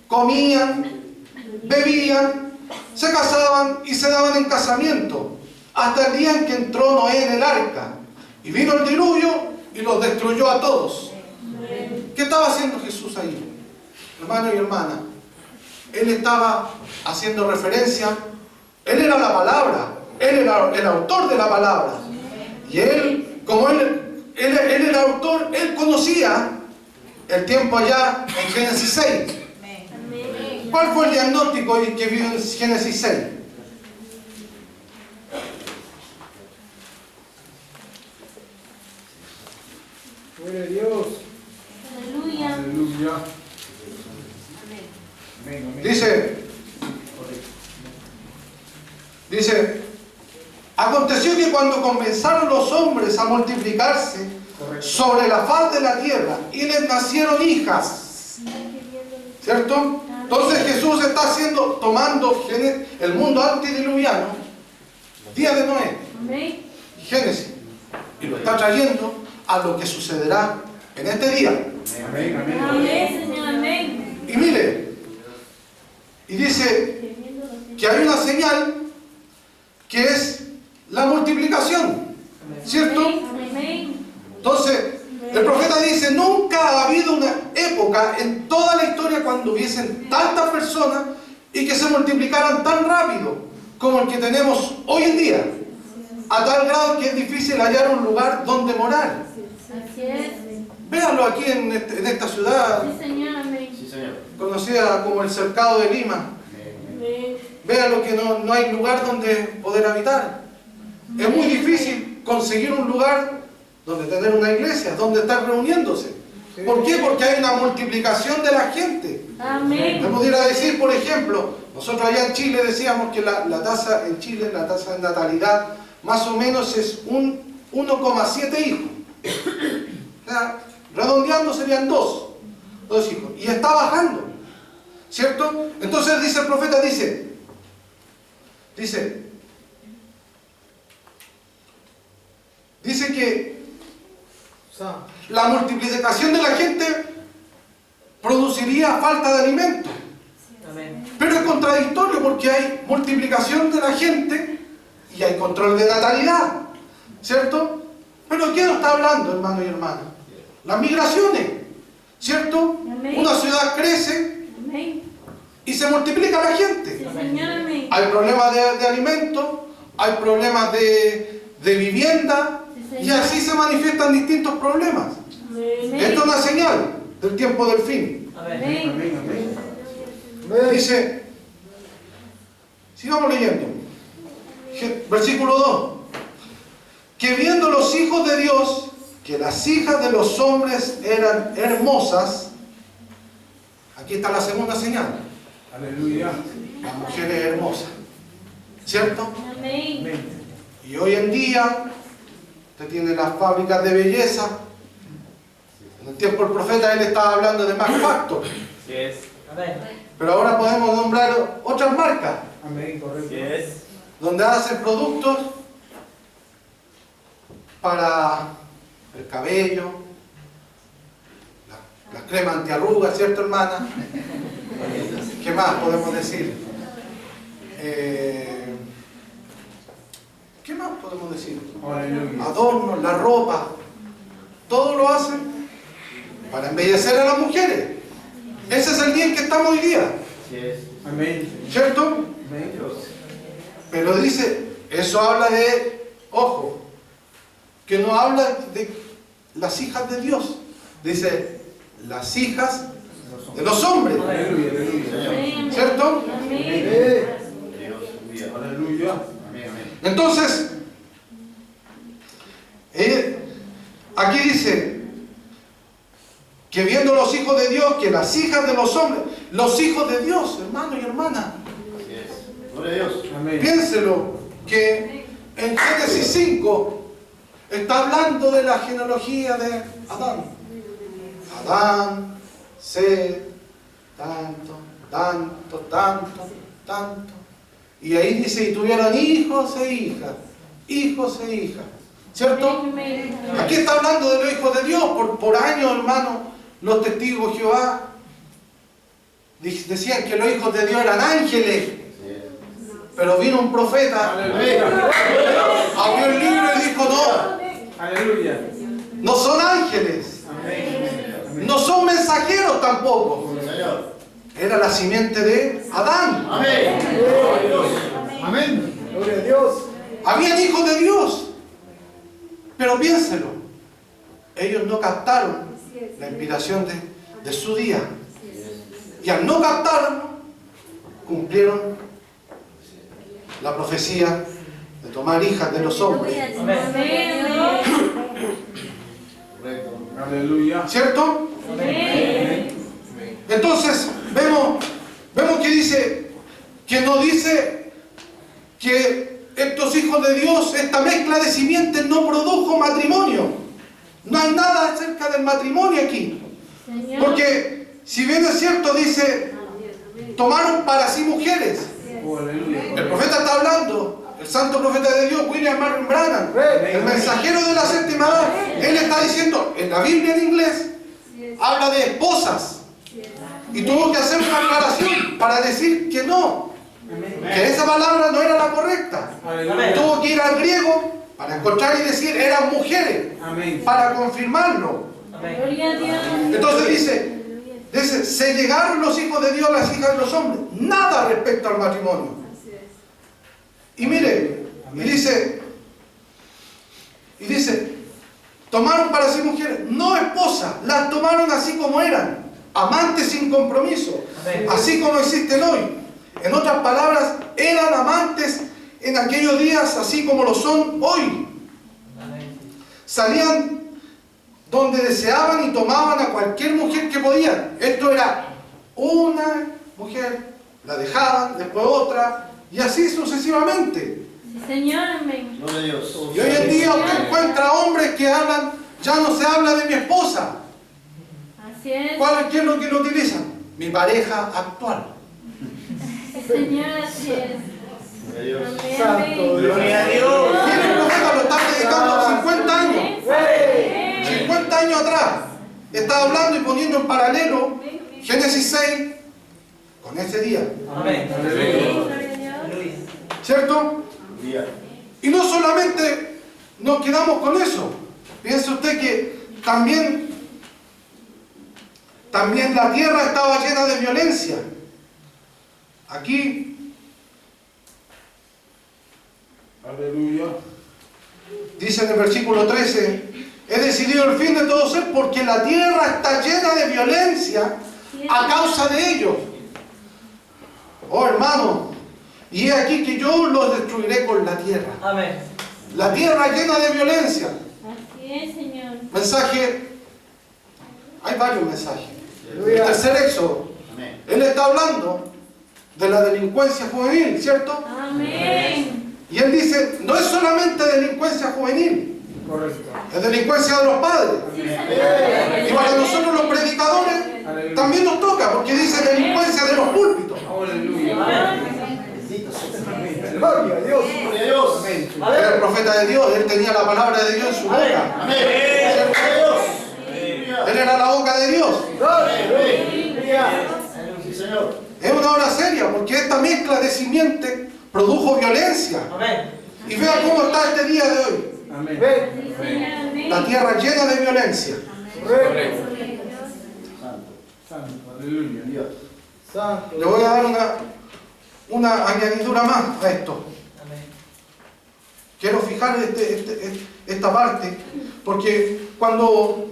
S5: Comían, bebían, se casaban y se daban en casamiento, hasta el día en que entró Noé en el arca. Y vino el diluvio y los destruyó a todos. ¿Qué estaba haciendo Jesús ahí? Hermano y hermana, Él estaba haciendo referencia, Él era la palabra, Él era el autor de la palabra. Y Él, como Él era autor, Él conocía el tiempo allá en Génesis 6. ¿Cuál fue el diagnóstico que vio en Génesis 6?
S8: Gloria a Dios.
S7: Aleluya.
S8: Aleluya.
S5: Dice, aconteció que cuando comenzaron los hombres a multiplicarse sobre la faz de la tierra y les nacieron hijas, ¿cierto? Entonces Jesús está tomando el mundo antediluviano, los días de Noé,
S7: Amén.
S5: y Génesis, y lo está trayendo a lo que sucederá en este día.
S8: Amén, amén.
S7: Amén, Señor. Amén.
S5: Y mire, y dice que hay una señal que es la multiplicación, ¿cierto?
S7: Amén.
S5: Entonces, el profeta dice, nunca ha habido una época en toda la historia cuando hubiesen tantas personas y que se multiplicaran tan rápido como el que tenemos hoy en día, a tal grado que es difícil hallar un lugar donde morar.
S7: Así es.
S5: Véanlo aquí en esta ciudad,
S7: Sí, Señor. Amén.
S4: Sí, Señor.
S5: conocida como el Cercado de Lima.
S7: Amén.
S5: Véanlo que no hay lugar donde poder habitar. Es muy difícil conseguir un lugar donde tener una iglesia, donde estar reuniéndose. ¿Por qué? Porque hay una multiplicación de la gente.
S7: Amén.
S5: Me pudiera decir, por ejemplo, nosotros allá en Chile decíamos que la tasa en Chile, la tasa de natalidad, más o menos es un 1,7 hijos. O sea, redondeando serían dos hijos. Y está bajando, ¿cierto? Entonces dice el profeta, dice que la multiplicación de la gente produciría falta de alimento.
S3: Amén.
S5: Pero es contradictorio porque hay multiplicación de la gente y hay control de natalidad, ¿cierto? Pero ¿quién nos está hablando, hermano y hermana? Las migraciones, ¿cierto?
S7: Amén.
S5: Una ciudad crece
S7: Amén.
S5: y se multiplica la gente.
S7: Sí, Señor. Amén.
S5: Hay problemas de alimento, hay problemas de vivienda,
S7: Sí,
S5: y
S7: Señor.
S5: así se manifiestan distintos problemas.
S7: Amén.
S5: Esto es una señal del tiempo del fin.
S3: Amén.
S8: Amén, amén.
S5: Dice, sigamos leyendo, versículo 2, que viendo los hijos de Dios que las hijas de los hombres eran hermosas, aquí está la segunda señal,
S8: Aleluya.
S5: la mujer es hermosa, ¿cierto?
S7: Amén.
S5: Y hoy en día usted tiene las fábricas de belleza. En el tiempo del profeta él estaba hablando de Max Factor,
S3: Amén.
S5: pero ahora podemos nombrar otras marcas
S8: Amén, correcto.
S5: donde hacen productos para el cabello, la crema antiarrugas, ¿cierto, hermana? ¿Qué más podemos decir? ¿Qué más podemos decir?
S8: Aleluya.
S5: Adornos, la ropa, todo lo hacen para embellecer a las mujeres. Ese es el día en que estamos hoy día,
S8: Amén.
S5: ¿cierto?
S8: Amén.
S5: Pero dice, eso habla de, ojo, que no habla de las hijas de Dios, dice las hijas de los hombres,
S8: Aleluya, aleluya.
S7: Amén.
S5: ¿cierto?
S7: Amén.
S8: Aleluya.
S5: Entonces, aquí dice que viendo los hijos de Dios que las las hijas de los hombres, los hijos de Dios, hermano y hermana.
S4: Así es. Gloria a Dios.
S8: Amén.
S5: Piénselo, que en Génesis 5 está hablando de la genealogía de Adán. Adán, Seth, tanto. Y ahí dice, y tuvieron hijos e hijas. ¿Cierto? Aquí está hablando de los hijos de Dios. Por años, hermano, los testigos de Jehová decían que los hijos de Dios eran ángeles. Pero vino un profeta, abrió el libro y dijo, no,
S8: Aleluya.
S5: no son ángeles,
S8: Amén.
S5: no son mensajeros tampoco.
S4: Señor.
S5: Era la simiente de Adán.
S4: Amén.
S1: Amén.
S7: Gloria a Dios.
S5: Habían hijos de Dios. Pero piénselo, ellos no captaron la inspiración de su día. Y al no captarlo, cumplieron la profecía de tomar hijas de los hombres.
S4: Correcto.
S8: Aleluya.
S5: ¿Cierto? Entonces, vemos que dice, que no dice que estos hijos de Dios, esta mezcla de simientes no produjo matrimonio. No hay nada acerca del matrimonio aquí. Porque, si bien es cierto, dice, tomaron para sí mujeres.
S8: Oh, aleluya.
S5: El profeta está hablando, el santo profeta de Dios, William Marion Branham, el mensajero de la séptima edad. Él está diciendo, en la Biblia en inglés, habla de esposas. Y tuvo que hacer una aclaración para decir que no, que esa palabra no era la correcta.
S8: Aleluya.
S5: Tuvo que ir al griego para encontrar y decir eran mujeres,
S8: Amén.
S5: para confirmarlo.
S7: Gloria a Dios.
S5: Entonces dice, se llegaron los hijos de Dios a las hijas de los hombres. Nada respecto al matrimonio. Y mire, y dice, tomaron para sí mujeres, no esposas, las tomaron así como eran, amantes sin compromiso, así como existen hoy. En otras palabras, eran amantes en aquellos días, así como lo son hoy. Salían donde deseaban y tomaban a cualquier mujer que podían. Esto era una mujer, la dejaban, después otra, y así sucesivamente.
S7: Señor, amén.
S4: Gloria a Dios.
S5: Y hoy en día usted encuentra hombres que hablan, ya no se habla de mi esposa.
S7: Así es.
S5: ¿Qué es lo que lo utilizan? Mi pareja actual.
S7: Señor, así es.
S4: Gloria a Dios.
S7: Amén,
S1: Santo
S7: amén.
S3: Gloria a Dios.
S5: Mire, el profeta lo está dedicando 50 años. 50 años atrás. Estaba hablando y poniendo en paralelo Génesis 6 con ese día.
S3: Amén.
S7: Gloria a Dios.
S3: Aleluya.
S5: ¿Cierto?
S4: Gloria.
S5: Y no solamente nos quedamos con eso. Piense usted que también la tierra estaba llena de violencia. Aquí
S8: Aleluya.
S5: dice en el versículo 13, he decidido el fin de todo ser porque la tierra está llena de violencia a causa de ellos. Oh hermano, y he aquí que yo los destruiré con la tierra.
S3: Amén.
S5: La tierra llena de violencia.
S7: Así es, Señor.
S5: Mensaje, hay varios mensajes. El tercer éxodo,
S4: Amén.
S5: él está hablando de la delincuencia juvenil, ¿cierto?
S7: Amén.
S5: Y él dice, no es solamente delincuencia juvenil,
S8: Correcto.
S5: es delincuencia de los padres. Y para nosotros los predicadores
S8: Aleluya.
S5: también nos toca, porque dice delincuencia de los púlpitos.
S8: Aleluya.
S7: Gloria a Dios.
S4: Gloria a Dios.
S8: Amén.
S5: Era el profeta de Dios, él tenía la palabra de Dios en su boca.
S4: Amén. Gloria a Dios.
S5: Él era la boca de Dios.
S4: Sí, Señor.
S5: Es una obra seria, porque esta mezcla de simiente produjo violencia.
S3: Amén.
S5: Y vea cómo está este día de hoy.
S8: Amén.
S7: Sí, Señor, amén.
S5: La tierra llena de violencia.
S6: Correcto.
S4: Santo.
S8: Santo. Aleluya.
S4: Dios.
S1: Santo.
S5: Le voy a dar una añadidura más a esto.
S3: Amén.
S5: Quiero fijar esta parte, porque cuando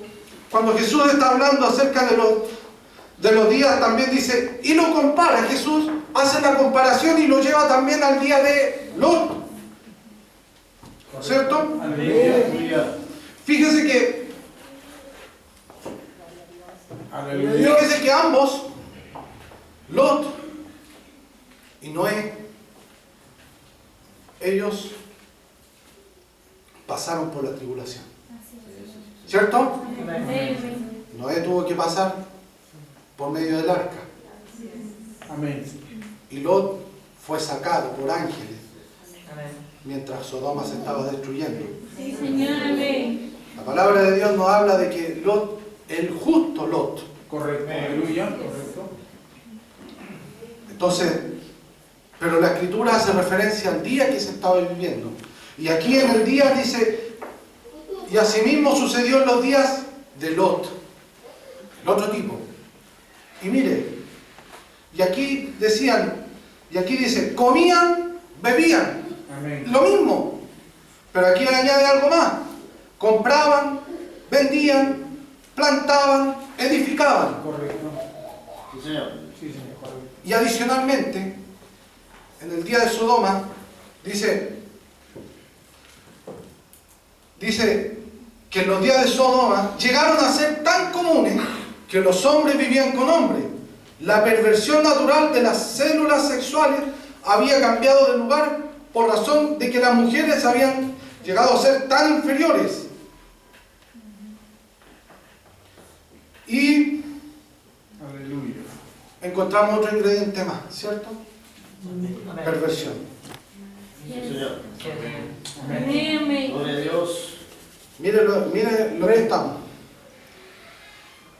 S5: Jesús está hablando acerca de los días, también dice, y lo compara, Jesús hace la comparación y lo lleva también al día de Lot. ¿Cierto?
S8: Aleluya.
S4: Aleluya.
S5: Fíjese que
S8: Aleluya.
S5: Fíjese que ambos, Lot y Noé, ellos pasaron por la tribulación. ¿Cierto?
S7: Amén.
S5: Noé tuvo que pasar por medio del arca.
S8: Amén.
S5: Y Lot fue sacado por ángeles mientras Sodoma se estaba destruyendo.
S7: Sí, Señor, amén.
S5: La palabra de Dios nos habla de que Lot, el justo Lot.
S8: Correcto. Aleluya. Correcto.
S5: Entonces, pero la escritura hace referencia al día que se estaba viviendo. Y aquí en el día dice, y asimismo sucedió en los días de Lot, el otro tipo. Y mire, y aquí decían, y aquí dice, comían, bebían,
S8: Amén.
S5: lo mismo. Pero aquí le añade algo más. Compraban, vendían, plantaban, edificaban.
S8: Correcto.
S4: Sí, Señor.
S8: Sí, Señor. Correcto.
S5: Y adicionalmente, en el día de Sodoma, dice que en los días de Sodoma llegaron a ser tan comunes que los hombres vivían con hombres. La perversión natural de las células sexuales había cambiado de lugar por razón de que las mujeres habían llegado a ser tan inferiores. Y
S8: Aleluya.
S5: encontramos otro ingrediente más, ¿cierto? Perversión.
S4: Sí, Señor.
S7: Amén, amén.
S4: Gloria a Dios.
S5: Mire lo que estamos.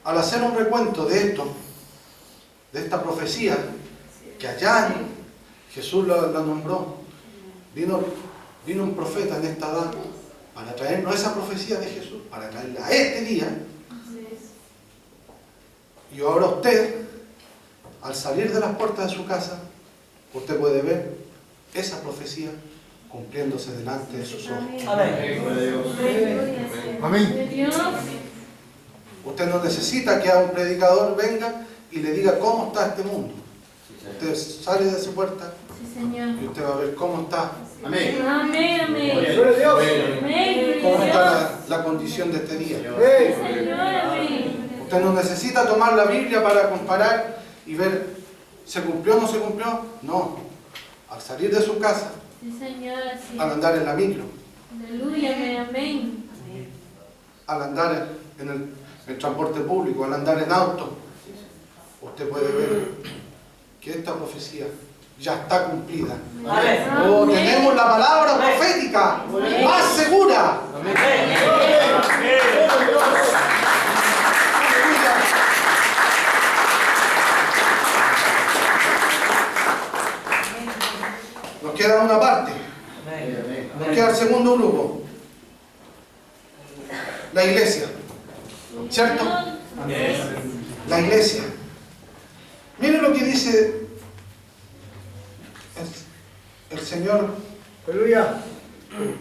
S5: Al hacer un recuento de esto, de esta profecía, que allá Jesús la nombró, vino un profeta en esta edad para traernos esa profecía de Jesús, para traerla a este día. Y ahora usted, al salir de las puertas de su casa, usted puede ver esa profecía cumpliéndose delante de sus ojos.
S3: Amén.
S4: Gloria a Dios.
S1: Amén.
S7: De Dios.
S5: Usted no necesita que a un predicador venga y le diga cómo está este mundo. Usted sale de su puerta
S7: Sí, Señor.
S5: y usted va a ver cómo está,
S4: Amén.
S7: Amén, amén.
S4: Gloria a Dios.
S7: Amén,
S5: cómo
S7: gloria a
S5: está
S7: Dios.
S5: la condición de este día.
S7: Señor, amén.
S5: Usted no necesita tomar la Biblia para comparar y ver, ¿se cumplió o no se cumplió? No. Al salir de su casa,
S7: Sí, Señor, así.
S5: al andar en la micro,
S7: Aleluya, amén, amén.
S5: al andar en el transporte público, al andar en auto, usted puede ver que esta profecía ya está cumplida.
S3: Amén.
S5: Oh, tenemos la palabra profética más segura. Nos queda una parte, nos queda el segundo grupo, la iglesia, ¿cierto? La iglesia. Mire lo que dice el Señor,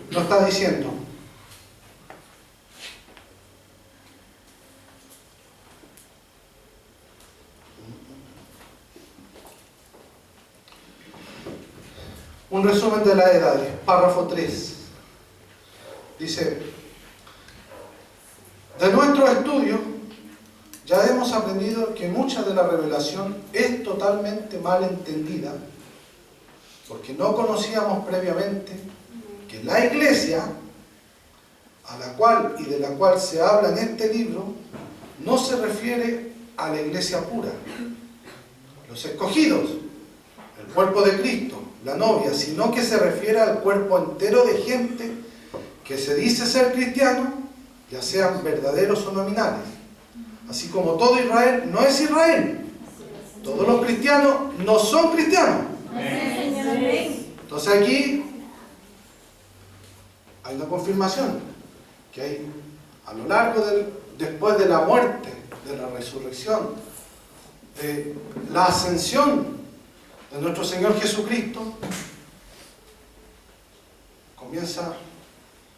S5: nos está diciendo. Un resumen de las edades, párrafo 3. Dice, de nuestro estudio ya hemos aprendido que mucha de la revelación es totalmente mal entendida, porque no conocíamos previamente que la iglesia, a la cual y de la cual se habla en este libro, no se refiere a la iglesia pura, los escogidos, el cuerpo de Cristo, la novia, sino que se refiere al cuerpo entero de gente que se dice ser cristiano, ya sean verdaderos o nominales. Así como todo Israel no es Israel, todos los cristianos no son cristianos.
S7: Así, Señor, amén.
S5: Entonces aquí hay una confirmación que hay a lo largo después de la muerte, de la resurrección, de la ascensión de nuestro Señor Jesucristo, comienza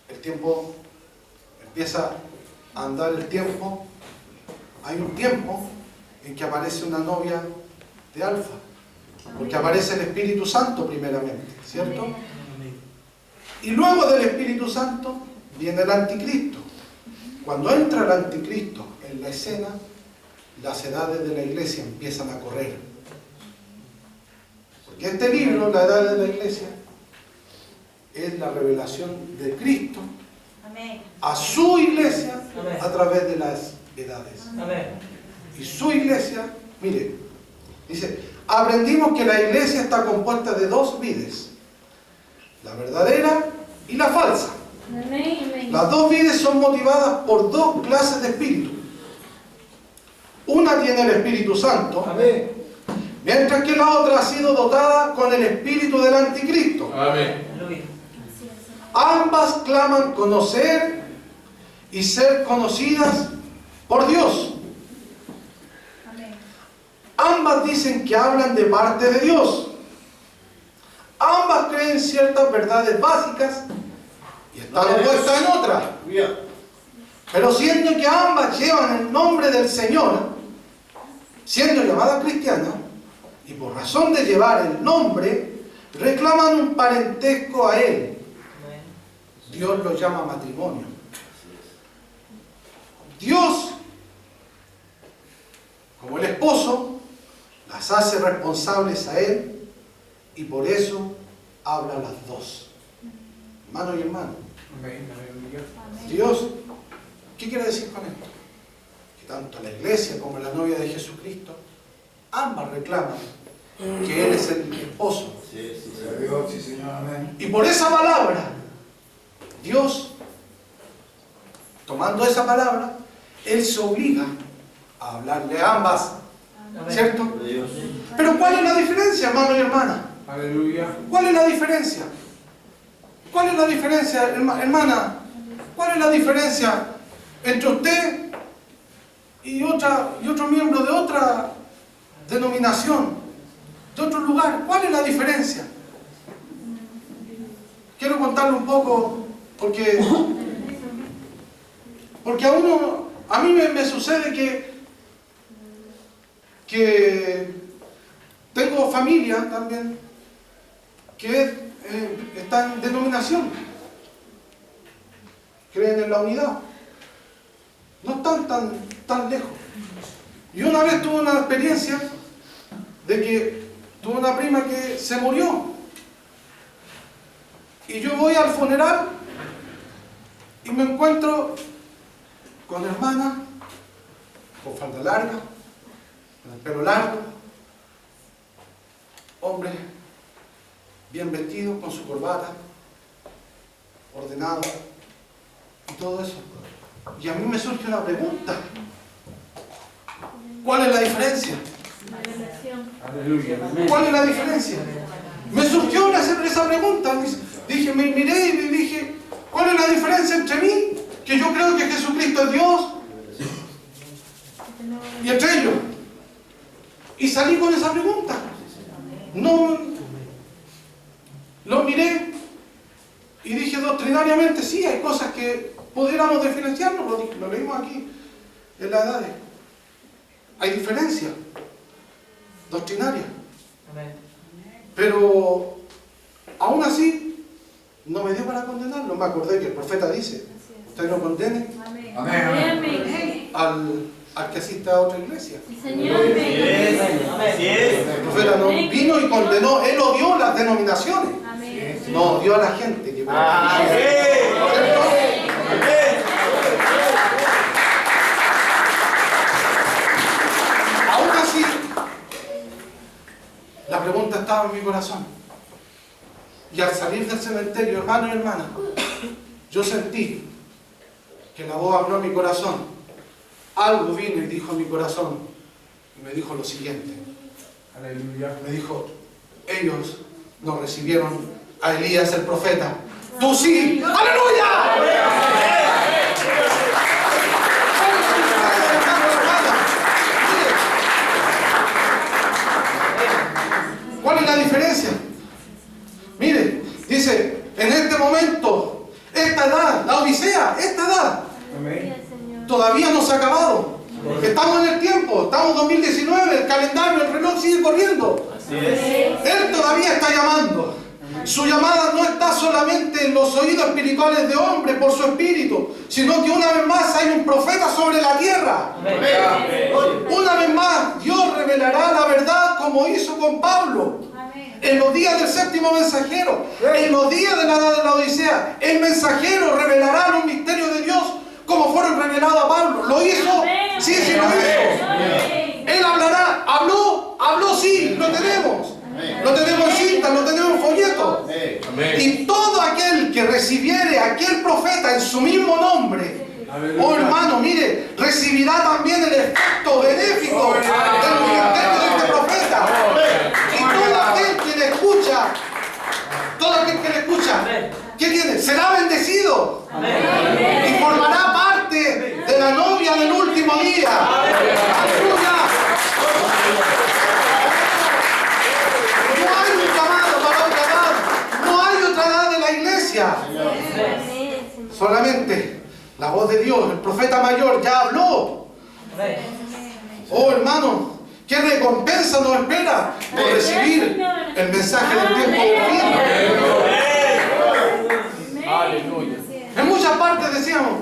S5: el tiempo, empieza a andar el tiempo. Hay un tiempo en que aparece una novia de Alfa, porque aparece el Espíritu Santo primeramente, ¿cierto? Y luego del Espíritu Santo viene el Anticristo. Cuando entra el Anticristo en la escena, las edades de la iglesia empiezan a correr. Porque este libro, la edad de la iglesia, es la revelación de Cristo a su iglesia a través de las edades. Y su iglesia, mire, dice, aprendimos que la iglesia está compuesta de dos vides, la verdadera y la falsa. Las dos vides son motivadas por dos clases de espíritu. Una tiene el Espíritu Santo, mientras que la otra ha sido dotada con el espíritu del anticristo. Ambas claman conocer y ser conocidas por Dios. Ambas dicen que hablan de parte de Dios. Ambas creen ciertas verdades básicas y están opuestas en otras. Pero siendo que ambas llevan el nombre del Señor, siendo llamadas cristianas, y por razón de llevar el nombre, reclaman un parentesco a Él. Dios lo llama matrimonio. Dios, como el esposo, las hace responsables a Él y por eso habla a las dos. Hermano y hermano. Dios, ¿qué quiere decir con esto? Que tanto la iglesia como la novia de Jesucristo, ambas reclaman que Él es el esposo. Y por esa palabra, Dios, tomando esa palabra, Él se obliga a hablarle a ambas. ¿Cierto? Pero ¿cuál es la diferencia, hermano y hermana?
S8: Aleluya.
S5: ¿Cuál es la diferencia? ¿Cuál es la diferencia, hermana? ¿Cuál es la diferencia entre usted y otro miembro de otra denominación, de otro lugar? ¿Cuál es la diferencia? Quiero contarle un poco, porque a mí me sucede que tengo familia también que está en denominación, creen en la unidad, no están tan lejos. Y una vez tuve una experiencia de que tuve una prima que se murió y yo voy al funeral y me encuentro con hermana con falda larga, con el pelo largo, hombre bien vestido, con su corbata, ordenado y todo eso. Y a mí me surge una pregunta. ¿Cuál es la diferencia? ¿Cuál es la diferencia? Me surgió esa pregunta. Dije, me miré y dije, ¿cuál es la diferencia entre mí, que yo creo que Jesucristo es Dios, y entre ellos? Y salí con esa pregunta. No, lo miré y dije doctrinariamente, sí, hay cosas que pudiéramos diferenciarnos, lo leímos aquí en la edad. Hay diferencia doctrinaria. Pero aún así no me dio para condenarlo. Me acordé que el profeta dice, usted no condene al que asiste a otra iglesia. El profeta no vino y condenó, él odió las denominaciones, no odió a la gente que aún así la pregunta estaba en mi corazón. Y al salir del cementerio, hermano y hermana, yo sentí que la voz habló a mi corazón. Algo vino y dijo a mi corazón, y me dijo lo siguiente.
S8: Aleluya.
S5: Me dijo, ellos no recibieron a Elías el profeta. ¡Tú sí! ¡Aleluya! ¿Cuál es la diferencia? Mire, dice, en este momento, esta edad, la Odisea, esta edad, todavía no se ha acabado. Estamos en el tiempo, estamos en 2019, el calendario, el reloj sigue corriendo. Él todavía está llamando. Su llamada no está solamente en los oídos espirituales de hombre por su espíritu, sino que una vez más hay un profeta sobre la tierra. Una vez más Dios revelará la verdad como hizo con Pablo. En los días del séptimo mensajero, en los días de la edad de la Odisea, el mensajero revelará los misterios de Dios como fueron revelados a Pablo. ¿Lo hizo? Sí, sí lo hizo. Él hablará. Habló, sí, lo tenemos. Lo tenemos en cinta, lo tenemos en folleto. Y todo aquel que recibiere a aquel profeta en su mismo nombre, oh hermano, mire, recibirá también el efecto benéfico del ministerio de este profeta. Y todo aquel que le escucha, ¿qué tiene? Será bendecido. Y formará parte de la novia del último día. ¡Aleluya! No hay un llamado para otra edad. No hay otra edad de la iglesia. Solamente la voz de Dios, el profeta mayor ya habló. Oh hermano, ¿qué recompensa nos espera por recibir el mensaje del tiempo del fin?
S6: Aleluya.
S5: En muchas partes decíamos,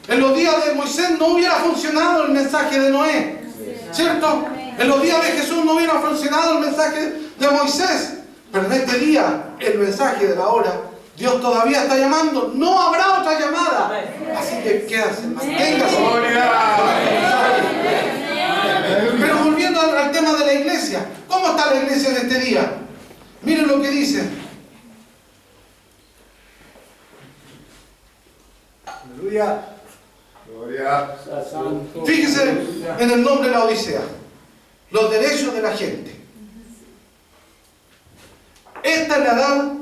S5: en los días de Moisés no hubiera funcionado el mensaje de Noé, ¿cierto? En los días de Jesús no hubiera funcionado el mensaje de Moisés, pero en este día, el mensaje de la hora, Dios todavía está llamando, no habrá otra llamada. Así que quédase, manténgase. Pero volviendo al tema de la iglesia, ¿cómo está la iglesia en este día? Miren lo que dice.
S8: Aleluya. Gloria.
S5: Fíjese en el nombre de la Odisea. Los derechos de la gente. Esta es la edad.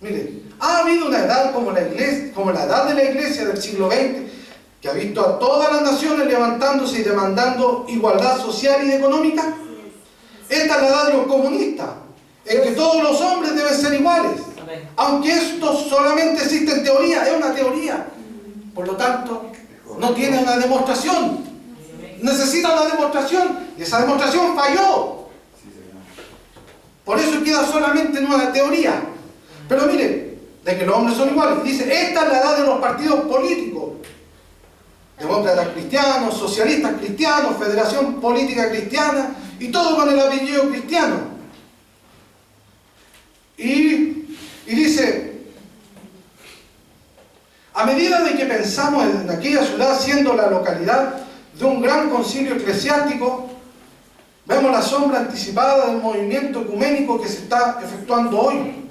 S5: Miren, ha habido una edad como la edad de la iglesia del siglo XX, que ha visto a todas las naciones levantándose y demandando igualdad social y económica. Esta es la edad de los comunistas, en que todos los hombres deben ser iguales. Aunque esto solamente existe en teoría, es una teoría. Por lo tanto, no tiene una demostración. Necesita una demostración, y esa demostración falló. Por eso queda solamente en una teoría. Pero miren, de que los hombres son iguales. Dice, esta es la edad de los partidos políticos. Demócratas cristianos, socialistas cristianos, Federación Política Cristiana, y todo con el apellido cristiano. Y dice, a medida de que pensamos en aquella ciudad siendo la localidad de un gran concilio eclesiástico, vemos la sombra anticipada del movimiento ecuménico que se está efectuando hoy,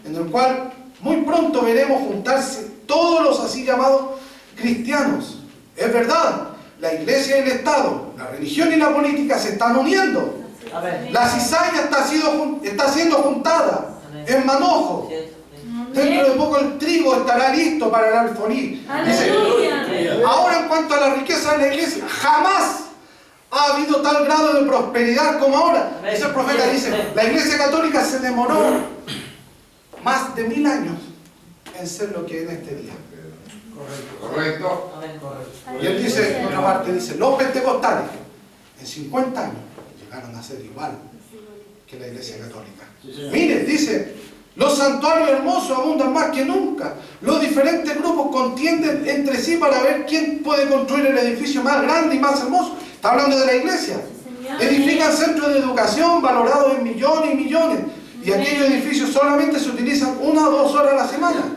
S5: en el cual muy pronto veremos juntarse todos los así llamados cristianos. Es verdad, la iglesia y el Estado, la religión y la política se están uniendo. La cizaña está siendo juntada en manojo. Dentro de poco el trigo estará listo para el alfolí. Dice, ahora en cuanto a la riqueza de la iglesia, jamás ha habido tal grado de prosperidad como ahora. Ese profeta dice, la iglesia católica se demoró más de 1000 años en ser lo que es en este día.
S8: Correcto.
S5: Y él dice, en otra parte dice, los pentecostales en 50 años llegaron a ser igual que la iglesia católica. Mire, dice, los santuarios hermosos abundan más que nunca. Los diferentes grupos contienden entre sí para ver quién puede construir el edificio más grande y más hermoso. Está hablando de la iglesia. Edifican centros de educación valorados en millones y millones. Y aquellos edificios solamente se utilizan 1 o 2 horas a la semana.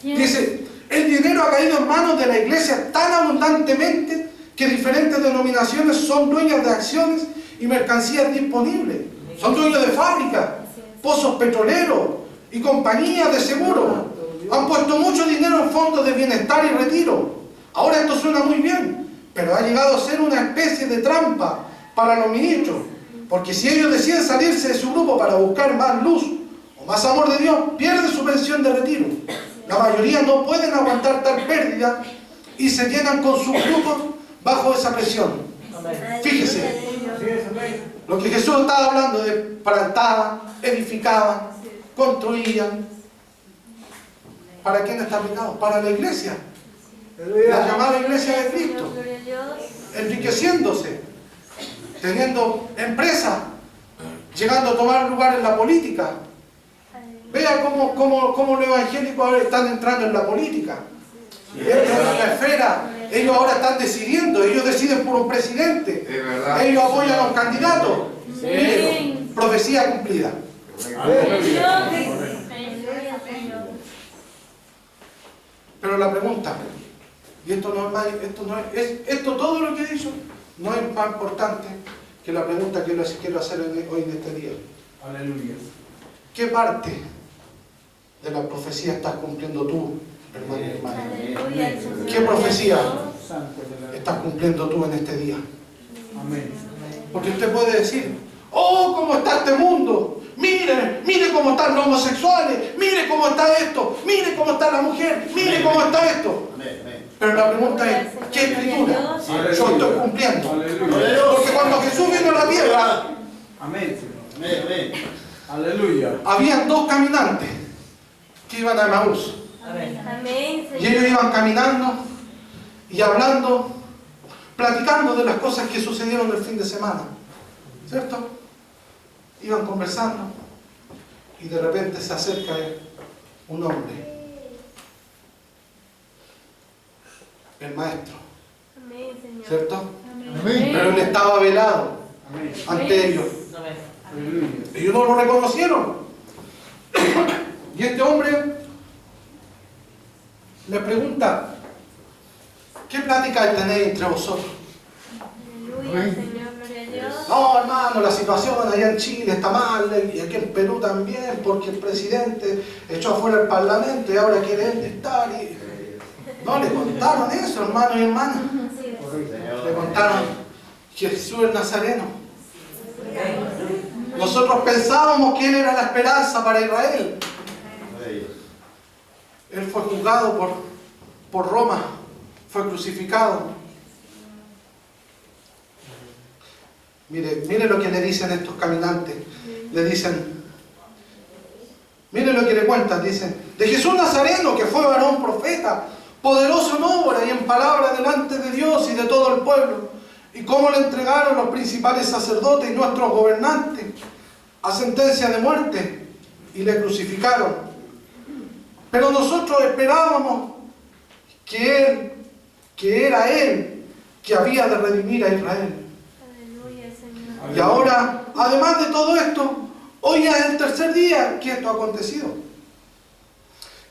S5: Dice, el dinero ha caído en manos de la iglesia tan abundantemente que diferentes denominaciones son dueñas de acciones y mercancías disponibles. Son dueños de fábricas, pozos petroleros y compañías de seguro. Han puesto mucho dinero en fondos de bienestar y retiro. Ahora esto suena muy bien, pero ha llegado a ser una especie de trampa para los ministros. Porque si ellos deciden salirse de su grupo para buscar más luz o más amor de Dios, pierden su pensión de retiro. La mayoría no pueden aguantar tal pérdida y se llenan con sus grupos bajo esa presión. Fíjese, lo que Jesús estaba hablando de plantaban, edificaban, construían. ¿Para quién está aplicado? Para la iglesia. La llamada iglesia de Cristo. Enriqueciéndose, teniendo empresas, llegando a tomar lugar en la política. Vea cómo los evangélicos ahora están entrando en la política. Entran en la esfera. Ellos ahora están decidiendo. Ellos deciden por un presidente.
S8: Es verdad.
S5: Ellos apoyan a un candidato. Miren, profecía cumplida. Pero la pregunta, y esto no es más, esto todo lo que he dicho no es más importante que la pregunta que quiero hacer hoy en este día.
S8: Aleluya.
S5: ¿Qué parte de la profecía estás cumpliendo tú, hermano y hermana? ¿Qué profecía estás cumpliendo tú en este día?
S8: Amén.
S5: Porque usted puede decir, oh, cómo está este mundo. Mire cómo están los homosexuales. Mire cómo está esto. Mire cómo está la mujer. Mire cómo está esto. Pero la pregunta es, ¿qué escritura yo estoy cumpliendo? Porque cuando Jesús vino a la tierra,
S8: Amén. Aleluya.
S5: habían dos caminantes que iban a Emaús. Y ellos iban caminando y hablando, platicando de las cosas que sucedieron el fin de semana. ¿Cierto? Iban conversando y de repente se acerca un hombre, el maestro, ¿cierto? Pero él estaba velado ante ellos. Ellos no lo reconocieron. Y este hombre le pregunta, ¿qué plática tenéis entre vosotros? No, hermano, la situación allá en Chile está mal, y aquí en Perú también, porque el presidente echó afuera el parlamento y ahora quiere él estar. Y... No, le contaron eso, hermanos y hermanas. Le contaron Jesús el Nazareno. Nosotros pensábamos que él era la esperanza para Israel. Él fue juzgado por Roma, fue crucificado. Mire lo que le dicen estos caminantes. Le dicen, mire lo que le cuentan, dicen, de Jesús Nazareno, que fue varón profeta, poderoso en obra y en palabra delante de Dios y de todo el pueblo, y cómo le entregaron los principales sacerdotes y nuestros gobernantes a sentencia de muerte y le crucificaron. Pero nosotros esperábamos que era Él que había de redimir a Israel. Y ahora, además de todo esto, hoy es el tercer día que esto ha acontecido.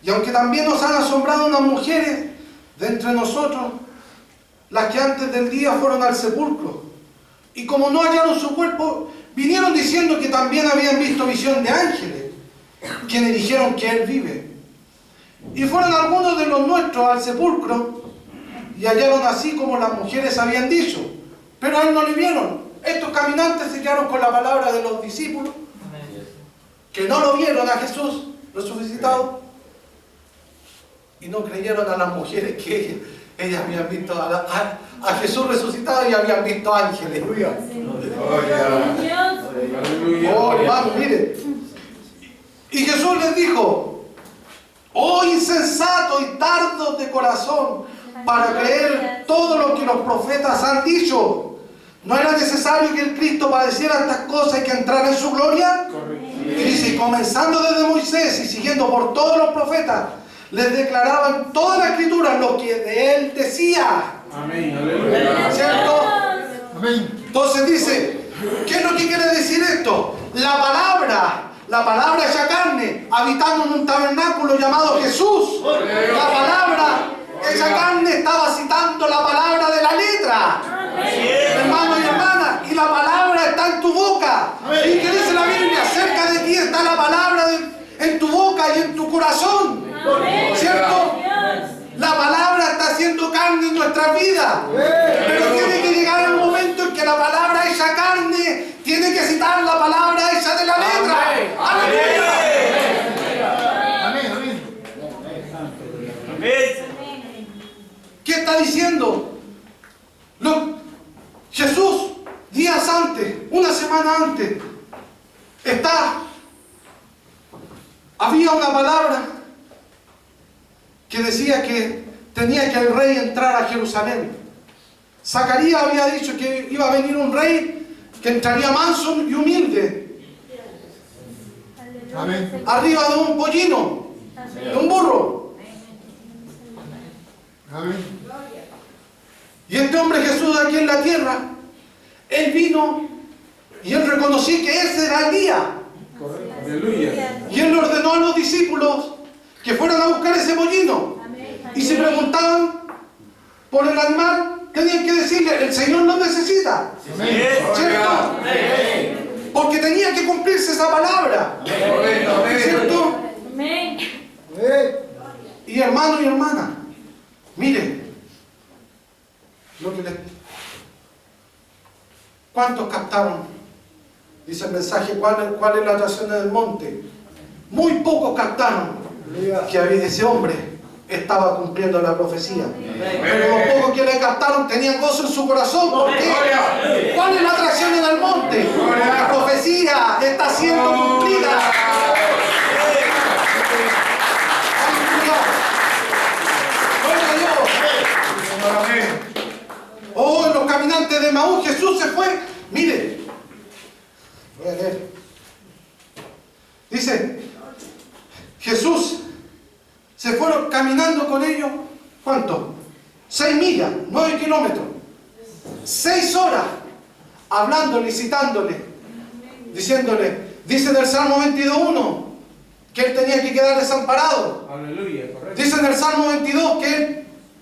S5: Y aunque también nos han asombrado unas mujeres de entre nosotros, las que antes del día fueron al sepulcro, y como no hallaron su cuerpo, vinieron diciendo que también habían visto visión de ángeles, quienes dijeron que Él vive. Y fueron algunos de los nuestros al sepulcro, y hallaron así como las mujeres habían dicho, pero a Él no le vieron. Estos caminantes se quedaron con la palabra de los discípulos, que no lo vieron a Jesús resucitado, y no creyeron a las mujeres que ellas habían visto a Jesús resucitado y habían visto ángeles. Oh, hermano, mire. Y Jesús les dijo, oh insensatos y tardos de corazón, para creer todo lo que los profetas han dicho. ¿No era necesario que el Cristo padeciera estas cosas y que entrara en su gloria? Y dice, comenzando desde Moisés y siguiendo por todos los profetas, les declaraban toda la escritura lo que de Él decía.
S8: Amén. Aleluya.
S5: ¿Cierto?
S2: Amén.
S5: Entonces dice, ¿qué es lo que quiere decir esto? La palabra hecha carne, habitando en un tabernáculo llamado Jesús. La palabra hecha carne estaba citando la palabra de la letra. Hermanos y hermanas, y la palabra está en tu boca. ¿Y qué dice la Biblia? Cerca de ti está la palabra en tu boca y en tu corazón. ¿Cierto? La palabra está haciendo carne en nuestra vida. Pero tiene que llegar el momento en que la palabra hecha carne tiene que citar la palabra hecha de la letra. ¡Aleluya! ¿Qué está diciendo? Jesús, días antes, una semana antes, había una palabra que decía que tenía que el rey entrar a Jerusalén. Zacarías había dicho que iba a venir un rey que entraría manso y humilde
S1: Amén.
S5: arriba de un pollino, de un burro.
S1: Amén.
S5: Y este hombre Jesús aquí en la tierra, Él vino y Él reconoció que ese era el día.
S8: Aleluya.
S5: Y Él le ordenó a los discípulos que fueran a buscar ese pollino. Y si preguntaban por el animal, tenían que decirle, el Señor lo necesita. ¿Cierto? Porque tenía que cumplirse esa palabra. ¿Cierto?
S7: Amén.
S5: Y hermano y hermana, miren, lo que ¿cuántos captaron? Dice el mensaje, ¿cuál es la atracción del monte? Muy pocos captaron que ese hombre estaba cumpliendo la profecía. Pero los pocos que le captaron tenían gozo en su corazón. ¿Por qué? ¿Cuál es la atracción en el monte? La profecía está siendo cumplida. Oh, los caminantes de Maús, Jesús se fue. Mire, voy a leer. Dice, Jesús se fueron caminando con ellos. ¿Cuánto? 6 millas, 9 kilómetros. 6 horas hablándole, citándole, diciéndole. Dice en el Salmo 22:1 que él tenía que quedar desamparado.
S8: Aleluya, correcto.
S5: Dice en el Salmo 22